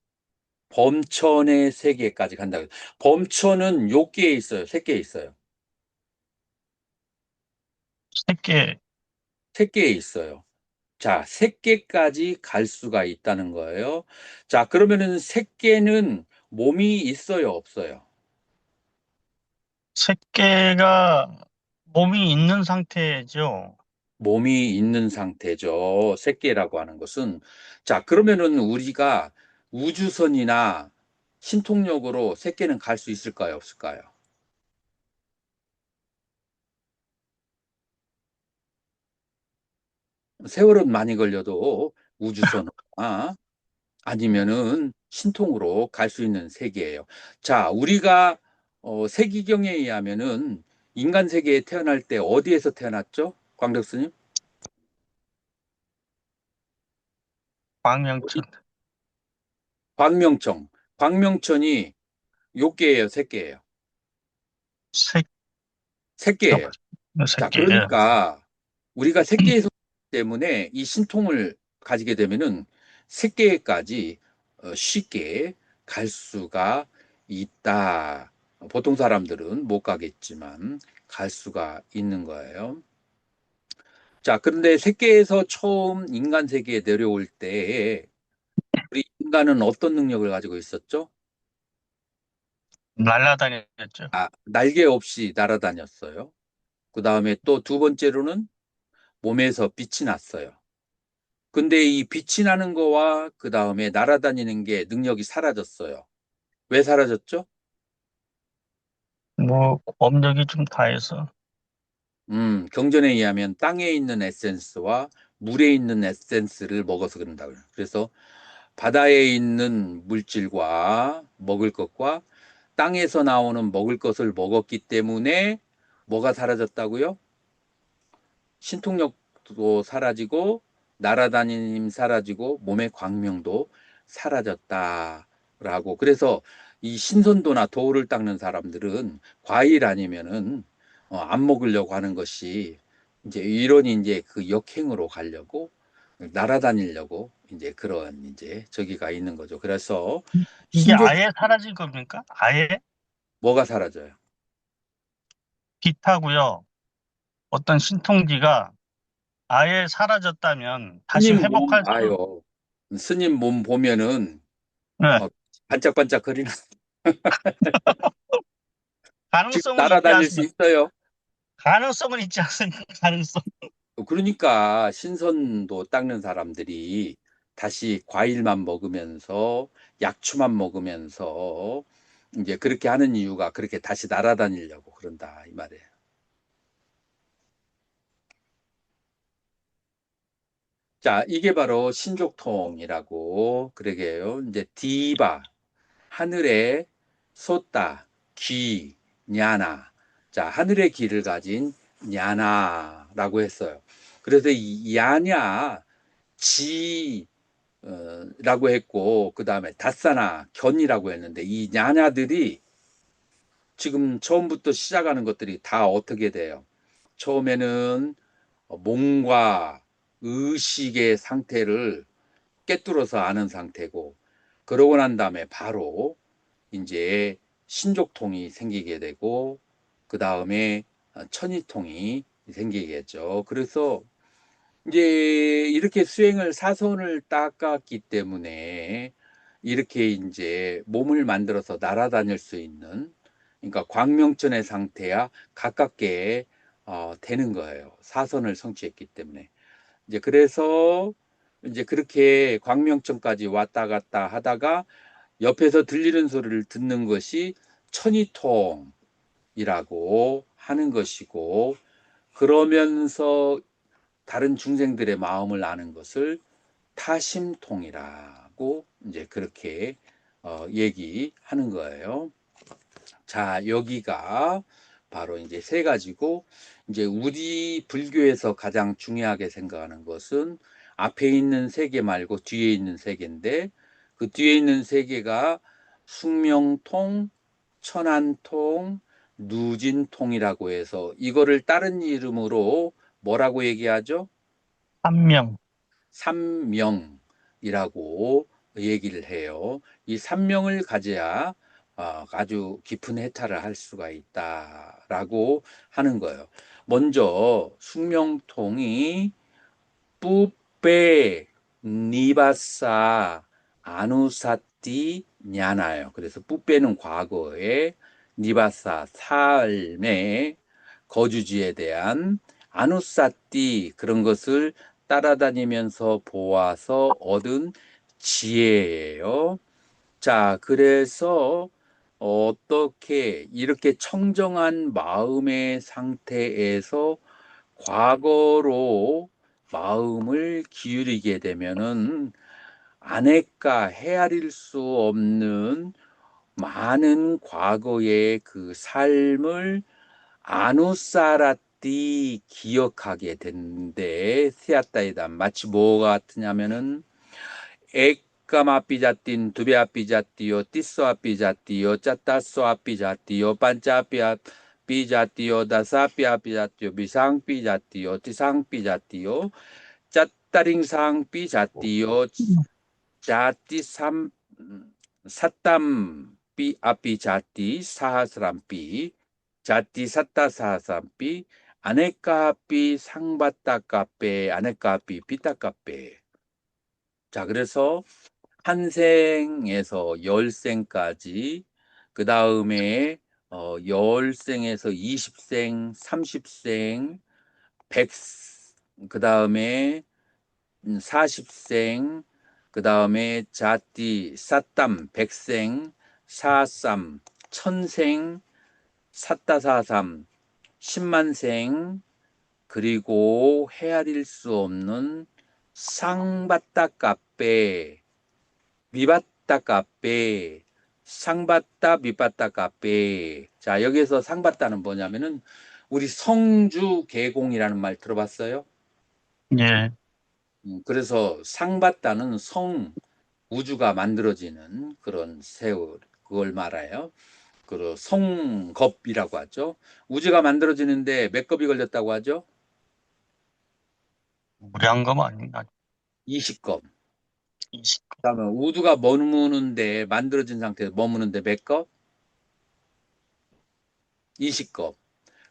범천의 세계까지 간다. 범천은 요 개에 있어요. 세 개에 있어요. 새끼, 세 개에 있어요. 자, 세 개까지 갈 수가 있다는 거예요. 자, 그러면은 세 개는 몸이 있어요, 없어요? 새끼가 몸이 있는 상태죠. 몸이 있는 상태죠. 세 개라고 하는 것은. 자, 그러면은 우리가 우주선이나 신통력으로 세 개는 갈 수 있을까요, 없을까요? 세월은 많이 걸려도 우주선이나 아니면은 신통으로 갈 수 있는 세계예요. 자, 우리가 세기경에 의하면은 인간 세계에 태어날 때 어디에서 태어났죠? 광덕 스님? 광명천. 광명천. 광명천이 요 개예요, 세 개예요? 새, 세 개예요. 자, 새끼. 예. 그러니까 우리가 새끼에서 때문에 이 신통을 가지게 되면은 새끼에까지 쉽게 갈 수가 있다. 보통 사람들은 못 가겠지만 갈 수가 있는 거예요. 자, 그런데 새끼에서 처음 인간 세계에 내려올 때 우리 인간은 어떤 능력을 가지고 있었죠? 날라다녔죠. 날개 없이 날아다녔어요. 그 다음에 또 두 번째로는 몸에서 빛이 났어요. 근데 이 빛이 나는 거와 그 다음에 날아다니는 게 능력이 사라졌어요. 왜 사라졌죠? 뭐 업력이 좀 다해서. 경전에 의하면 땅에 있는 에센스와 물에 있는 에센스를 먹어서 그런다고요. 그래서 바다에 있는 물질과 먹을 것과 땅에서 나오는 먹을 것을 먹었기 때문에 뭐가 사라졌다고요? 신통력도 사라지고 날아다니는 사라지고 몸의 광명도 사라졌다라고. 그래서 이 신선도나 도를 닦는 사람들은 과일 아니면은 안 먹으려고 하는 것이 이제 이런 이제 그 역행으로 가려고 날아다니려고 이제 그런 이제 저기가 있는 거죠. 그래서 이게 신족 아예 사라질 겁니까? 아예? 뭐가 사라져요? 빛하고요. 어떤 신통지가 아예 사라졌다면 다시 스님 몸 회복할 수, 아요. 스님 몸 보면은 네, 반짝반짝거리는 지금 가능성은 있지 날아다닐 수 않습니까? 있어요. 가능성은 있지 않습니까? 가능성. 그러니까 신선도 닦는 사람들이 다시 과일만 먹으면서 약초만 먹으면서 이제 그렇게 하는 이유가 그렇게 다시 날아다니려고 그런다 이 말이에요. 자, 이게 바로 신족통이라고 그러게요. 이제 디바 하늘에 솟다 귀 냐나. 자, 하늘의 귀를 가진 냐나라고 했어요. 그래서 이 야냐 지 라고 했고 그 다음에 다사나 견이라고 했는데 이 냐냐들이 지금 처음부터 시작하는 것들이 다 어떻게 돼요? 처음에는 몸과 의식의 상태를 꿰뚫어서 아는 상태고 그러고 난 다음에 바로 이제 신족통이 생기게 되고 그 다음에 천이통이 생기겠죠. 그래서 이제 이렇게 수행을 사선을 닦았기 때문에 이렇게 이제 몸을 만들어서 날아다닐 수 있는 그러니까 광명천의 상태야 가깝게 되는 거예요. 사선을 성취했기 때문에. 이제 그래서 이제 그렇게 광명천까지 왔다 갔다 하다가 옆에서 들리는 소리를 듣는 것이 천이통이라고 하는 것이고 그러면서 다른 중생들의 마음을 아는 것을 타심통이라고 이제 그렇게 얘기하는 거예요. 자, 여기가 바로 이제 세 가지고 이제 우리 불교에서 가장 중요하게 생각하는 것은 앞에 있는 세 개 말고 뒤에 있는 세 개인데 그 뒤에 있는 세 개가 숙명통, 천안통, 누진통이라고 해서 이거를 다른 이름으로 뭐라고 얘기하죠? 한 명. 삼명이라고 얘기를 해요. 이 삼명을 가져야 아주 깊은 해탈을 할 수가 있다라고 하는 거예요. 먼저 숙명통이 뿌빼 니바사 아누사띠 냐나요. 그래서 뿌빼는 과거에 니바사 삶의 거주지에 대한 아누사띠 그런 것을 따라다니면서 보아서 얻은 지혜예요. 자, 그래서 어떻게 이렇게 청정한 마음의 상태에서 과거로 마음을 기울이게 되면은 안핵과 헤아릴 수 없는 많은 과거의 그 삶을 아누사라띠 기억하게 되는데 세아따이다 마치 뭐가 같으냐면은 에까마삐자띠 두베아삐자띠요 띠쏘아삐자띠요 짜따쏘아삐자띠요 반짜삐아 삐자띠요, 다사삐아 삐자띠요, 비상삐자띠요, 티상삐자띠요, 짜따링상삐자띠요, 자띠 삼 사땀삐 아삐자띠 사하스람삐 자띠 사따 사하스람삐 아네까삐 상바따까빼 아네까삐 삐따까빼. 자, 그래서 한 생에서 열생까지, 그 다음에 열생에서 20생, 30생, 100, 그 다음에 40생, 그 다음에 자띠, 사땀, 100생, 사쌈, 1000생, 사따사삼, 10만생, 그리고 헤아릴 수 없는 상바따까빼, 미바따까빼, 상바따, 미바따까빼. 자, 여기서 상바따는 뭐냐면은 우리 성주 계공이라는 말 들어봤어요? 예. 그래서 상바따는 우주가 만들어지는 그런 세월, 그걸 말해요. 그 성겁이라고 하죠. 우주가 만들어지는데 몇 겁이 걸렸다고 하죠? 무리한 거 아닌가? 20겁. 20. 그다음에 우주가 머무는데, 만들어진 상태에서 머무는데 몇 겁? 20겁.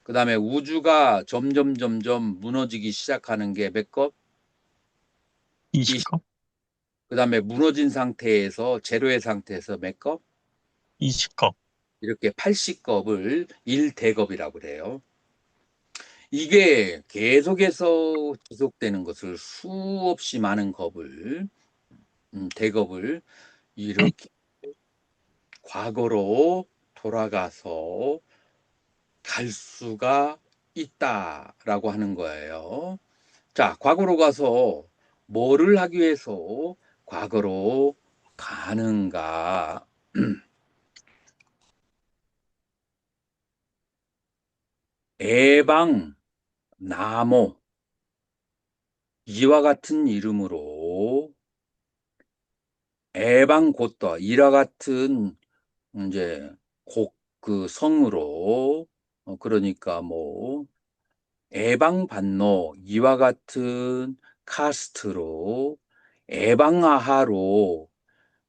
그 다음에 우주가 점점 무너지기 시작하는 게 몇 겁? 20컵? 그 다음에 무너진 상태에서, 제로의 상태에서 몇 겁? 20컵. 이렇게 80겁을 1대겁이라고 그래요. 이게 계속해서 지속되는 것을 수없이 많은 겁을, 대겁을 이렇게 과거로 돌아가서 갈 수가 있다라고 하는 거예요. 자, 과거로 가서 뭐를 하기 위해서 과거로 가는가? 애방, 나모, 이와 같은 이름으로 애방 곧더, 이와 같은 이제 그 성으로, 그러니까 뭐 애방반노, 이와 같은 카스트로, 애방아하로,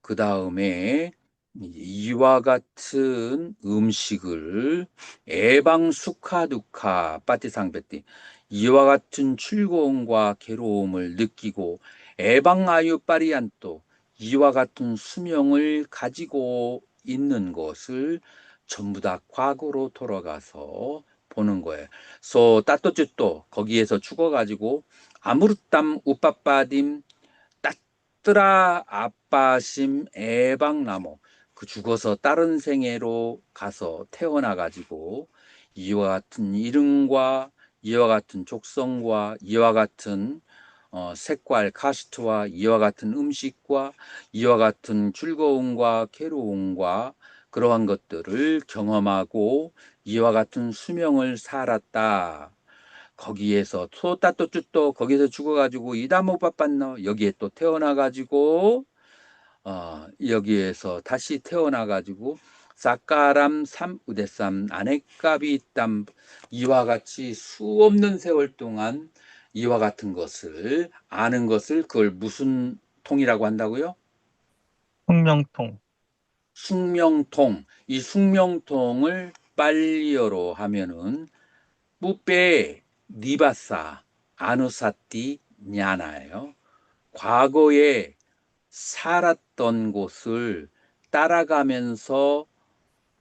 그 다음에 이와 같은 음식을, 애방수카두카 빠띠상베띠, 이와 같은 즐거움과 괴로움을 느끼고, 애방아유빠리안또, 이와 같은 수명을 가지고 있는 것을 전부 다 과거로 돌아가서 보는 거예요. 소 따또쭈또, 거기에서 죽어가지고 아무르땀 우빠빠딤 따뜨라 아빠심 애방나무, 그 죽어서 다른 생애로 가서 태어나가지고 이와 같은 이름과 이와 같은 족성과 이와 같은 색깔 카스트와 이와 같은 음식과 이와 같은 즐거움과 괴로움과 그러한 것들을 경험하고 이와 같은 수명을 살았다. 거기에서 소따또쭈또, 거기서 죽어가지고 이다모빠빤너, 여기에 또 태어나가지고 여기에서 다시 태어나가지고 사까람 삼우대삼 아네까비땀, 이와 같이 수없는 세월 동안 이와 같은 것을 아는 것을, 그걸 무슨 통이라고 한다고요? 숙명통. 숙명통. 이 숙명통을 빨리어로 하면은 뿌페 니바사 아누사띠 냐나예요. 과거에 살았던 곳을 따라가면서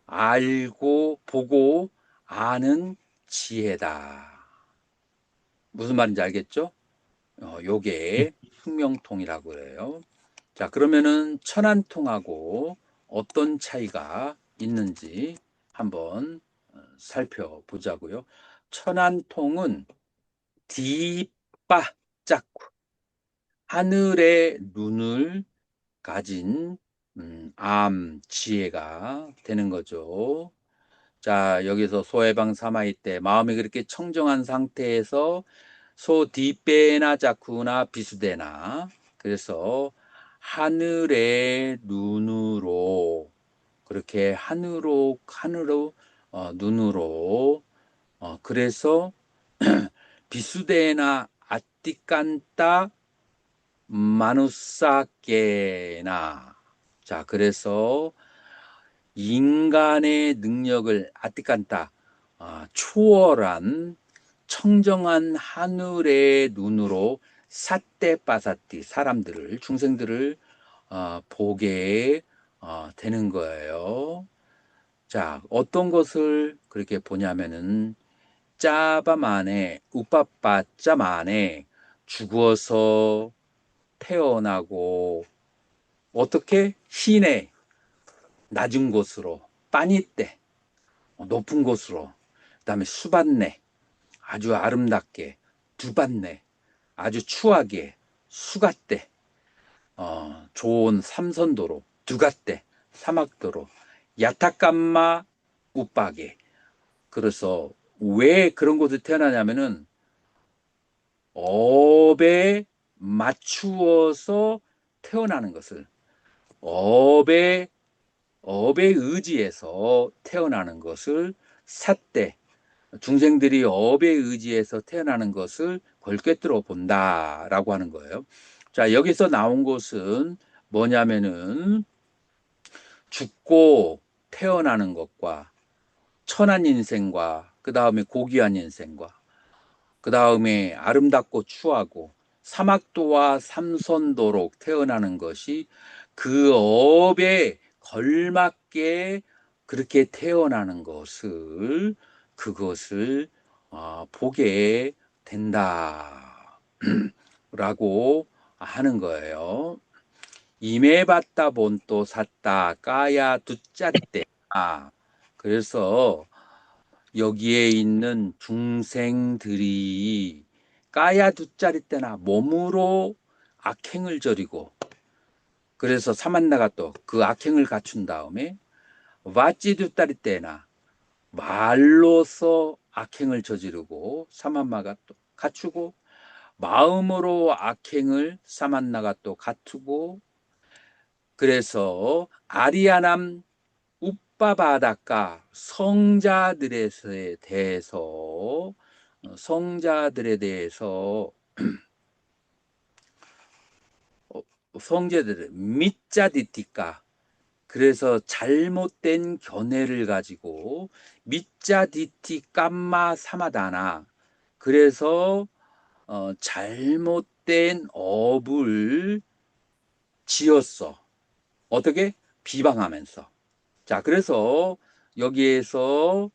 알고 보고 아는 지혜다. 무슨 말인지 알겠죠? 요게 숙명통이라고 그래요. 자, 그러면은 천안통하고 어떤 차이가 있는지 한번 살펴보자고요. 천안통은 디빠짜쿠, 하늘의 눈을 가진 지혜가 되는 거죠. 자, 여기서 소해방 사마이 때 마음이 그렇게 청정한 상태에서 소 디페나 자쿠나 비수대나, 그래서 하늘의 눈으로, 그렇게 하늘로 눈으로 그래서 비수데나 아띠깐따 마누사케나. 자, 그래서 인간의 능력을 아띠깐따 초월한 청정한 하늘의 눈으로 사떼빠사띠 사람들을 중생들을 보게 되는 거예요. 자, 어떤 것을 그렇게 보냐면은 짜바만에 우빠빠짜만에 죽어서 태어나고 어떻게 시내 낮은 곳으로 빠니떼 높은 곳으로 그다음에 수반내 아주 아름답게 두반내 아주 추하게 수갓대 좋은 삼선도로 두갓대 사막도로 야타깜마 우빠게. 그래서 왜 그런 곳에 태어나냐면은 업에 맞추어서 태어나는 것을 업에 의지해서 태어나는 것을 삿대 중생들이 업에 의지해서 태어나는 것을 그걸 꿰뚫어 본다라고 하는 거예요. 자, 여기서 나온 것은 뭐냐면은 죽고 태어나는 것과 천한 인생과 그 다음에 고귀한 인생과 그 다음에 아름답고 추하고 사막도와 삼선도로 태어나는 것이 그 업에 걸맞게 그렇게 태어나는 것을 그것을 보게 된다라고 하는 거예요. 임해봤다 본또 샀다 까야 두짜리때. 그래서 여기에 있는 중생들이 까야 두짜리 때나 몸으로 악행을 저리고 그래서 사만나가 또 그 악행을 갖춘 다음에 와찌 두짜리 때나 말로서 악행을 저지르고 사만마가 또 갖추고 마음으로 악행을 사만나가 또 갖추고 그래서 아리아남 우빠바다까 성자들에 대해서 성자들의 밑자디띠까 그래서 잘못된 견해를 가지고 밑자디티 깜마 사마다나 그래서 잘못된 업을 지었어. 어떻게? 비방하면서. 자, 그래서 여기에서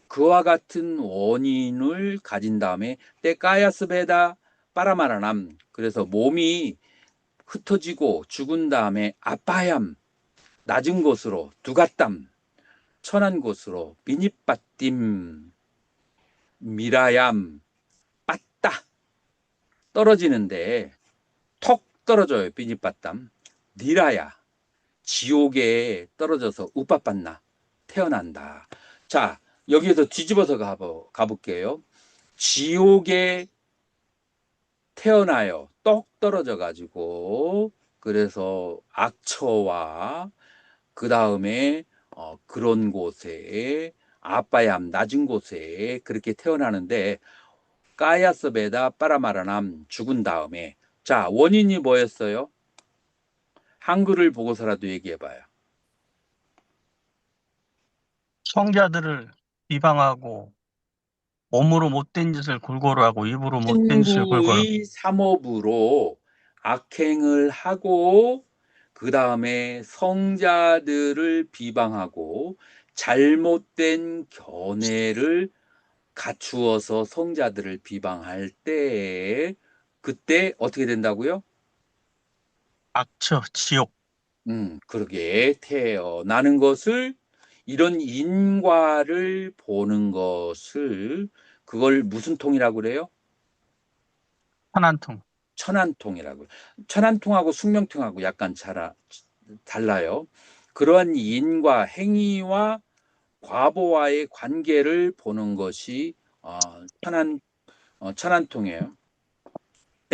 그와 같은 원인을 가진 다음에 때까야스베다 빠라마라남 그래서 몸이 흩어지고 죽은 다음에 아빠얌 낮은 곳으로 두갓담 천한 곳으로 미니빠띠임 미라얌 빠따 떨어지는데 턱 떨어져요. 비니빠땀 니라야 지옥에 떨어져서 우빠빠나 태어난다. 자, 여기에서 뒤집어서 가볼게요. 지옥에 태어나요. 떡 떨어져 가지고 그래서 악처와 그 다음에 그런 곳에 아빠얌 낮은 곳에 그렇게 태어나는데 까야스베다 빠라마라남 죽은 다음에 자 원인이 뭐였어요? 한글을 보고서라도 얘기해봐요. 성자들을 비방하고 몸으로 못된 짓을 골고루 하고 입으로 못된 짓을 골고루 하고 친구의 삼업으로 악행을 하고 그 다음에 성자들을 비방하고 잘못된 견해를 갖추어서 성자들을 비방할 때 그때 어떻게 된다고요? 악처, 지옥. 그러게 태어나는 것을 이런 인과를 보는 것을 그걸 무슨 통이라고 그래요? 천안통. 천안통이라고. 천안통하고 숙명통하고 약간 달라요. 그러한 인과 행위와 과보와의 관계를 보는 것이 천안통이에요.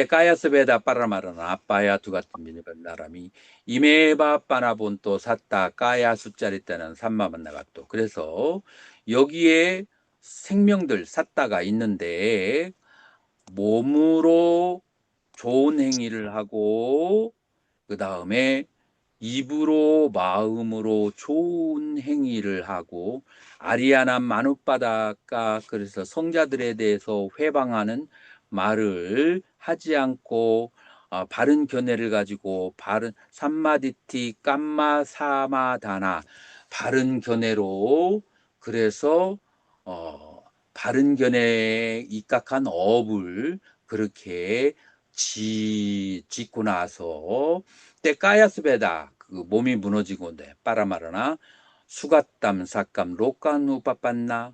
까야스베다 빠라마라나 아빠야 두 같은 미니반 나람이 이메바 빠나본또 샀다 까야 숫자리 때는 삼마만 나갔또. 그래서 여기에 생명들 샀다가 있는데 몸으로 좋은 행위를 하고 그 다음에 입으로 마음으로 좋은 행위를 하고 아리아나 마누바다가 그래서 성자들에 대해서 회방하는 말을 하지 않고 바른 견해를 가지고 바른 삼마디티 깜마 사마다나 바른 견해로 그래서 바른 견해에 입각한 업을 그렇게 짓고 나서 때 까야스베다 그 몸이 무너지고 네 빠라마라나 수갓담 삭감 로칸 우빠빤나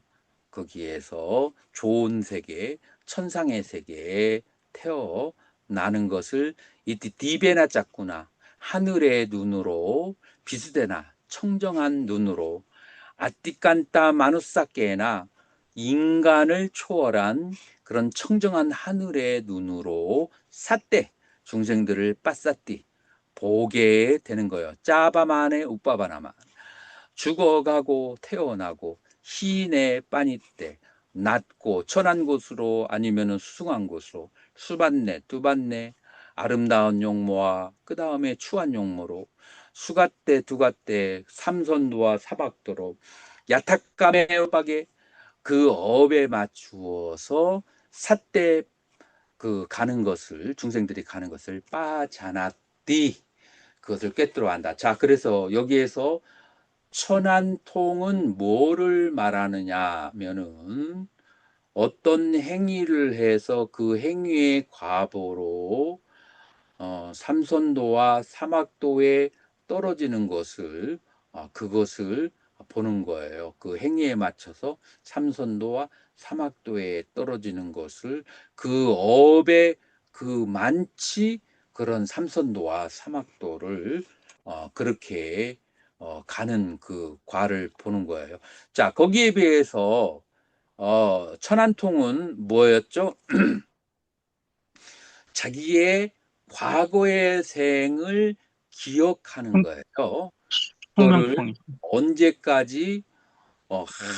거기에서 좋은 세계 천상의 세계에 태어나는 것을 이때 디베나 짰구나 하늘의 눈으로 비스데나 청정한 눈으로 아띠깐따 마누사케나 인간을 초월한 그런 청정한 하늘의 눈으로 삿대 중생들을 빠싸띠 보게 되는 거예요. 짜바만의 우빠바나만 죽어가고 태어나고 희내 빠니때 낮고 천한 곳으로 아니면은 수승한 곳으로 수반내 두반내 아름다운 용모와 그 다음에 추한 용모로 수갓대 두갓대 삼선도와 사박도로 야탁감의 엇박에 그 업에 맞추어서 삿대 그 가는 것을 중생들이 가는 것을 빠자나띠 그것을 꿰뚫어 한다. 자, 그래서 여기에서 천한통은 뭐를 말하느냐면은 어떤 행위를 해서 그 행위의 과보로 삼선도와 사막도에 떨어지는 것을 그것을 보는 거예요. 그 행위에 맞춰서 삼선도와 사막도에 떨어지는 것을 그 업의 그 많지 그런 삼선도와 사막도를 그렇게 가는 그 과를 보는 거예요. 자, 거기에 비해서 천한통은 뭐였죠? 자기의 과거의 생을 기억하는 거예요. 그거를 숙명통이. 언제까지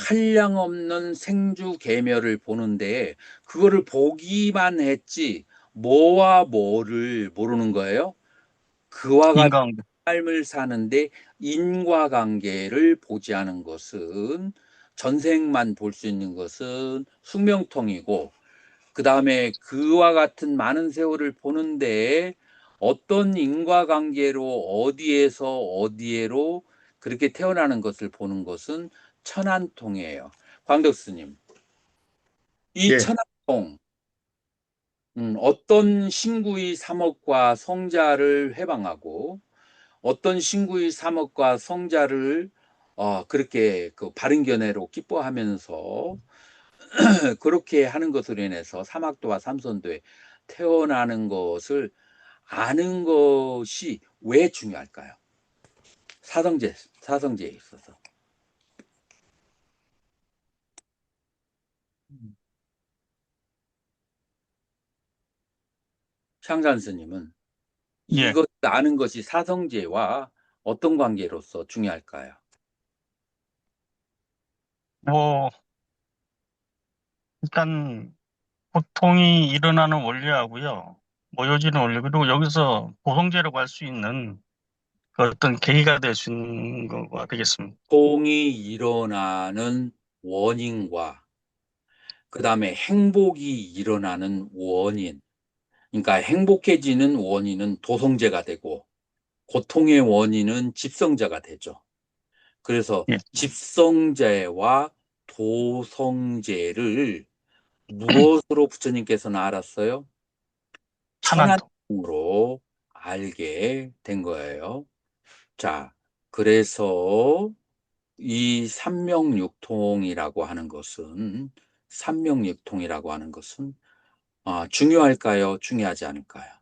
한량없는 생주계멸을 보는데 그거를 보기만 했지 뭐와 뭐를 모르는 거예요. 그와 같은 인과관계. 삶을 사는데 인과관계를 보지 않은 것은 전생만 볼 수 있는 것은 숙명통이고 그 다음에 그와 같은 많은 세월을 보는데 어떤 인과관계로 어디에서 어디에로 그렇게 태어나는 것을 보는 것은 천한통이에요. 광덕스님, 이 예. 천한통 어떤 신구의 삼업과 성자를 회방하고 어떤 신구의 삼업과 성자를 그렇게 그 바른 견해로 기뻐하면서 그렇게 하는 것으로 인해서 사막도와 삼선도에 태어나는 것을 아는 것이 왜 중요할까요? 사성제에 있어서. 샹산 스님은 예. 이것 아는 것이 사성제와 어떤 관계로서 중요할까요? 뭐, 일단, 고통이 일어나는 원리하고요. 모여지는 원리, 그리고 여기서 보성제라고 할 수 있는 그 어떤 계기가 될 수 있는 거가 되겠습니다. 고통이 일어나는 원인과 그 다음에 행복이 일어나는 원인, 그러니까 행복해지는 원인은 도성제가 되고 고통의 원인은 집성자가 되죠. 그래서 예. 집성제와 도성제를 무엇으로 부처님께서는 알았어요? 천안통. 천안으로 알게 된 거예요. 자, 그래서 이 삼명육통이라고 하는 것은 삼명육통이라고 하는 것은 중요할까요? 중요하지 않을까요?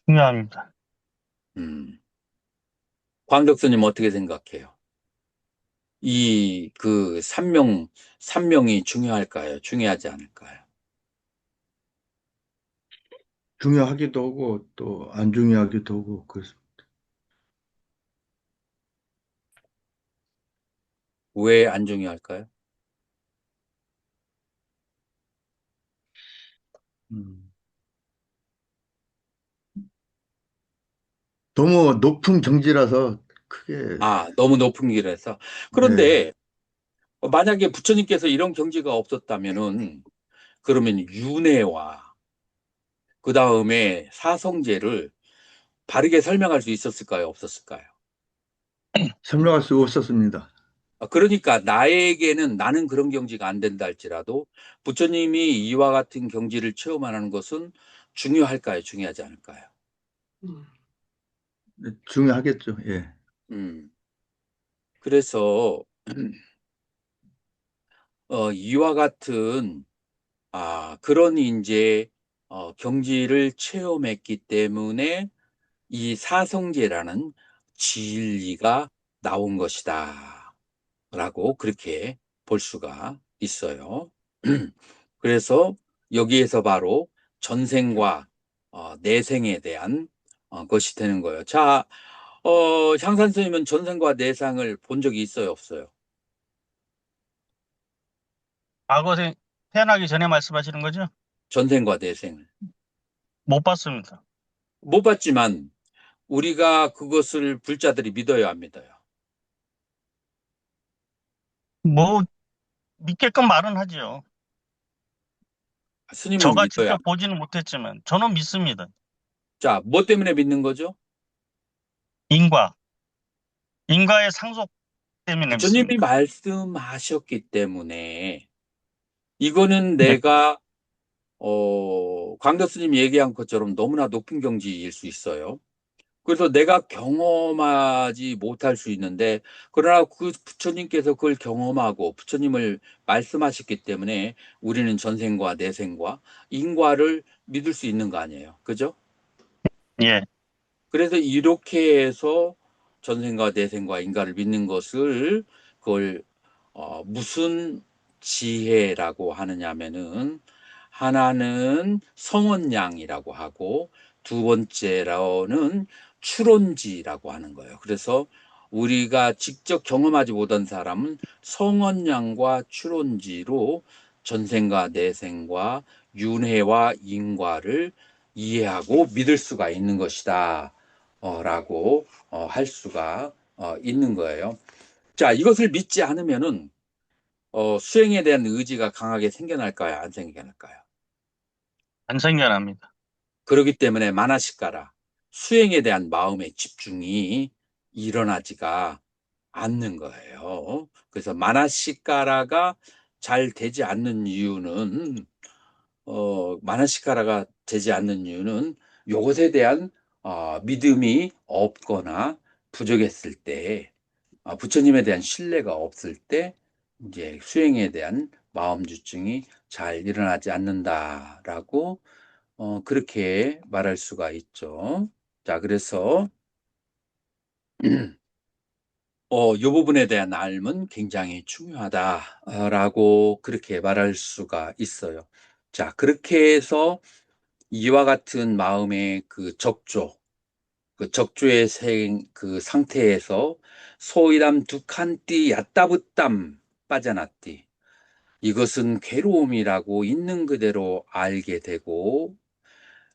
중요합니다. 광덕스님 어떻게 생각해요? 이 그 삼명이 중요할까요? 중요하지 않을까요? 중요하기도 하고 또 안 중요하기도 하고 그래서 왜 안 중요할까요? 음, 너무 높은 경지라서 크게 너무 높은 길에서. 예, 그런데 만약에 부처님께서 이런 경지가 없었다면은 그러면 윤회와 그 다음에 사성제를 바르게 설명할 수 있었을까요? 없었을까요? 설명할 수 없었습니다. 그러니까 나에게는 나는 그런 경지가 안 된다 할지라도 부처님이 이와 같은 경지를 체험하는 것은 중요할까요? 중요하지 않을까요? 음. 중요하겠죠. 예. 음, 그래서 이와 같은 그런 이제 경지를 체험했기 때문에 이 사성제라는 진리가 나온 것이다. 라고 그렇게 볼 수가 있어요. 그래서 여기에서 바로 전생과 내생에 대한 것이 되는 거예요. 자, 향산 선생님은 전생과 내상을 본 적이 있어요, 없어요? 과거에 태어나기 전에 말씀하시는 거죠? 전생과 내생을. 못 봤습니다. 못 봤지만 우리가 그것을 불자들이 믿어요, 안 믿어요? 뭐 믿게끔 말은 하죠. 스님은 저가 믿어요. 직접 보지는 못했지만 저는 믿습니다. 자, 뭐 때문에 믿는 거죠? 인과, 인과의 상속 때문에 부처님이 믿습니다. 말씀하셨기 때문에 이거는 네. 내가 광교 스님 얘기한 것처럼 너무나 높은 경지일 수 있어요. 그래서 내가 경험하지 못할 수 있는데, 그러나 그 부처님께서 그걸 경험하고 부처님을 말씀하셨기 때문에 우리는 전생과 내생과 인과를 믿을 수 있는 거 아니에요. 그죠? 예. 그래서 이렇게 해서 전생과 내생과 인과를 믿는 것을 그걸 무슨 지혜라고 하느냐면은 하나는 성원량이라고 하고 두 번째로는 추론지라고 하는 거예요. 그래서 우리가 직접 경험하지 못한 사람은 성원량과 추론지로 전생과 내생과 윤회와 인과를 이해하고 믿을 수가 있는 것이다. 라고 할 수가 있는 거예요. 자, 이것을 믿지 않으면은 수행에 대한 의지가 강하게 생겨날까요? 안 생겨날까요? 안 생겨납니다. 그렇기 때문에 마나시까라 수행에 대한 마음의 집중이 일어나지가 않는 거예요. 그래서 마나시까라가 잘 되지 않는 이유는 마나시카라가 되지 않는 이유는 이것에 대한 믿음이 없거나 부족했을 때, 부처님에 대한 신뢰가 없을 때 이제 수행에 대한 마음 주증이 잘 일어나지 않는다라고 그렇게 말할 수가 있죠. 자, 그래서 이 부분에 대한 알은 굉장히 중요하다라고 그렇게 말할 수가 있어요. 자, 그렇게 해서 이와 같은 마음의 그 적조, 그 적조의 그 상태에서 소이담 두칸띠 야따붓담 빠져났디. 이것은 괴로움이라고 있는 그대로 알게 되고,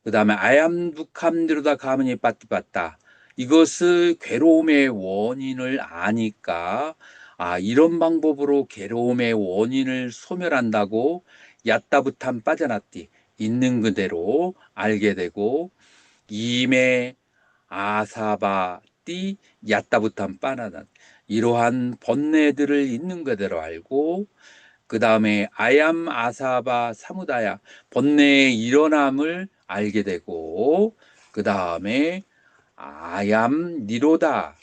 그 다음에 아얌두캄디로다 가문이 빠띠빠따. 이것을 괴로움의 원인을 아니까, 이런 방법으로 괴로움의 원인을 소멸한다고 야따부탐 빠져났디. 있는 그대로 알게 되고, 임의 아사바띠 야따부탐 빠나다. 이러한 번뇌들을 있는 그대로 알고, 그 다음에 아얌 아사바 사무다야 번뇌의 일어남을 알게 되고, 그 다음에 아얌 니로다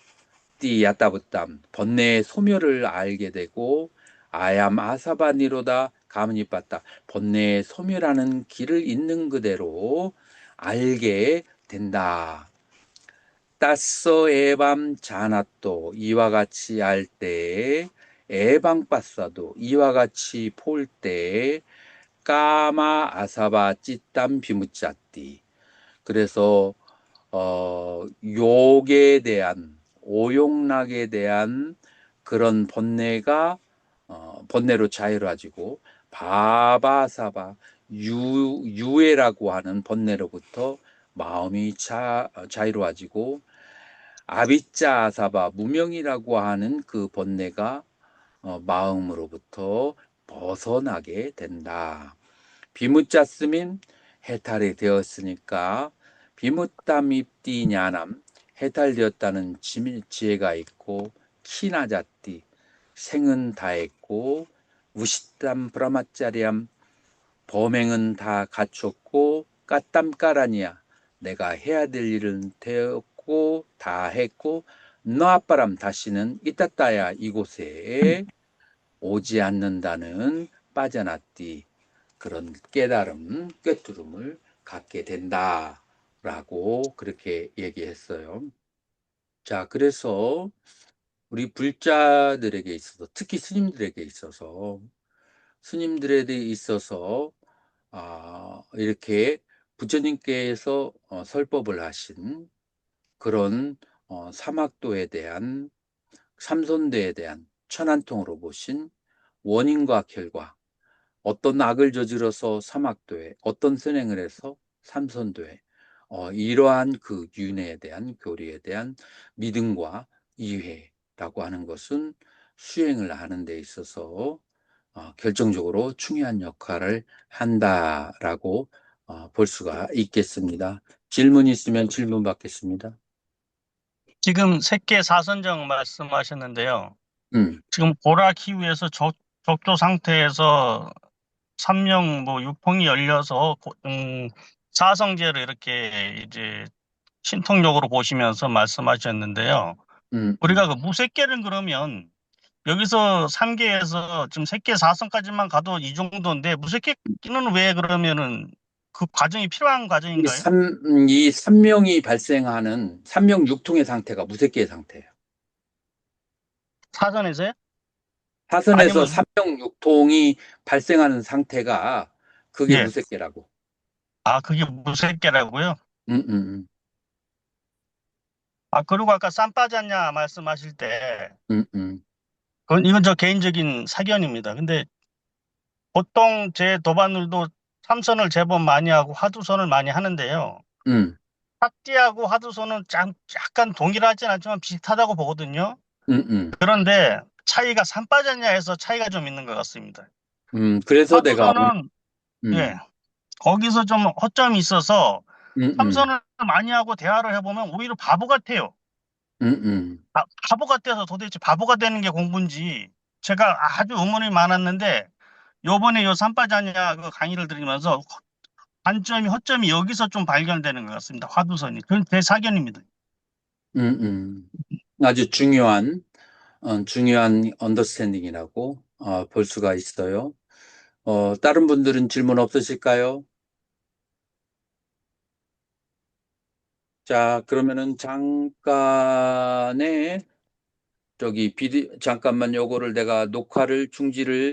띠 야따부땀 번뇌의 소멸을 알게 되고, 아얌 아사바 니로다 가문이 빠따 번뇌의 소멸하는 길을 있는 그대로 알게 된다. 따서 에밤 자나또 이와 같이 알 때에 에방빠싸도 이와 같이 폴 때에 까마 아사바 찌땀 비무짜띠 그래서 욕에 대한, 오용락에 대한 그런 번뇌로 자유로워지고, 바바사바, 유해라고 하는 번뇌로부터 마음이 자유로워지고, 아비짜 아사바, 무명이라고 하는 그 번뇌가 마음으로부터 벗어나게 된다. 비무자 쓰면 해탈이 되었으니까, 비무땀입디냐남, 해탈되었다는 지혜가 있고, 키나자띠, 생은 다했고, 우시땀 브라마짜리암, 범행은 다 갖췄고, 까땀까라니야, 내가 해야 될 일은 되었고 다 했고, 너아빠람 다시는 이따따야 이곳에 오지 않는다는 빠져났디, 그런 깨달음, 꿰뚫음을 갖게 된다라고 그렇게 얘기했어요. 자, 그래서 우리 불자들에게 있어서, 특히 스님들에게 있어서 이렇게 부처님께서 설법을 하신 그런 사막도에 대한, 삼손도에 대한 천안통으로 보신 원인과 결과, 어떤 악을 저질러서 사막도에, 어떤 선행을 해서 삼손도에, 이러한 그 윤회에 대한, 교리에 대한 믿음과 이해라고 하는 것은 수행을 하는 데 있어서 결정적으로 중요한 역할을 한다라고 볼 수가 있겠습니다. 질문 있으면 질문 받겠습니다. 지금 색계사선정 말씀하셨는데요. 음, 지금 보라키위에서 적조 상태에서 삼령 육통이 열려서 사성제를 이렇게 이제 신통력으로 보시면서 말씀하셨는데요. 우리가 그 무색계는 그러면 여기서 3계에서 지금 색계 4성까지만 가도 이 정도인데, 무색계는 왜 그러면은 그 과정이 필요한 과정인가요? 이 삼명이 발생하는 삼명 육통의 상태가 무색계의 상태예요. 사전에서요? 사선에서 아니면 삼명 육통이 발생하는 상태가 그게 예. 무색계라고. 그게 무색계라고요? 음, 음, 그리고 아까 쌈 빠졌냐 말씀하실 때, 음, 음, 이건 저 개인적인 사견입니다. 근데 보통 제 도반들도 삼선을 제법 많이 하고 하두선을 많이 하는데요. 음, 삭지하고 하두선은 약간 동일하진 않지만 비슷하다고 보거든요. 음, 음, 그런데 차이가 산 빠졌냐에서 차이가 좀 있는 것 같습니다. 그래서 내가 하두선은 예, 거기서 좀 허점이 있어서 음, 음, 삼선을 많이 하고 대화를 해보면 오히려 바보 같아요. 음, 음, 바보 같아서 도대체 바보가 되는 게 공부인지 제가 아주 의문이 많았는데, 요번에 요 삼빠자냐 그 강의를 들으면서 허점이 여기서 좀 발견되는 것 같습니다. 화두선이. 그건 제 사견입니다. 아주 중요한 언더스탠딩이라고 볼 수가 있어요. 다른 분들은 질문 없으실까요? 자, 그러면은 잠깐만 요거를 내가 녹화를 중지를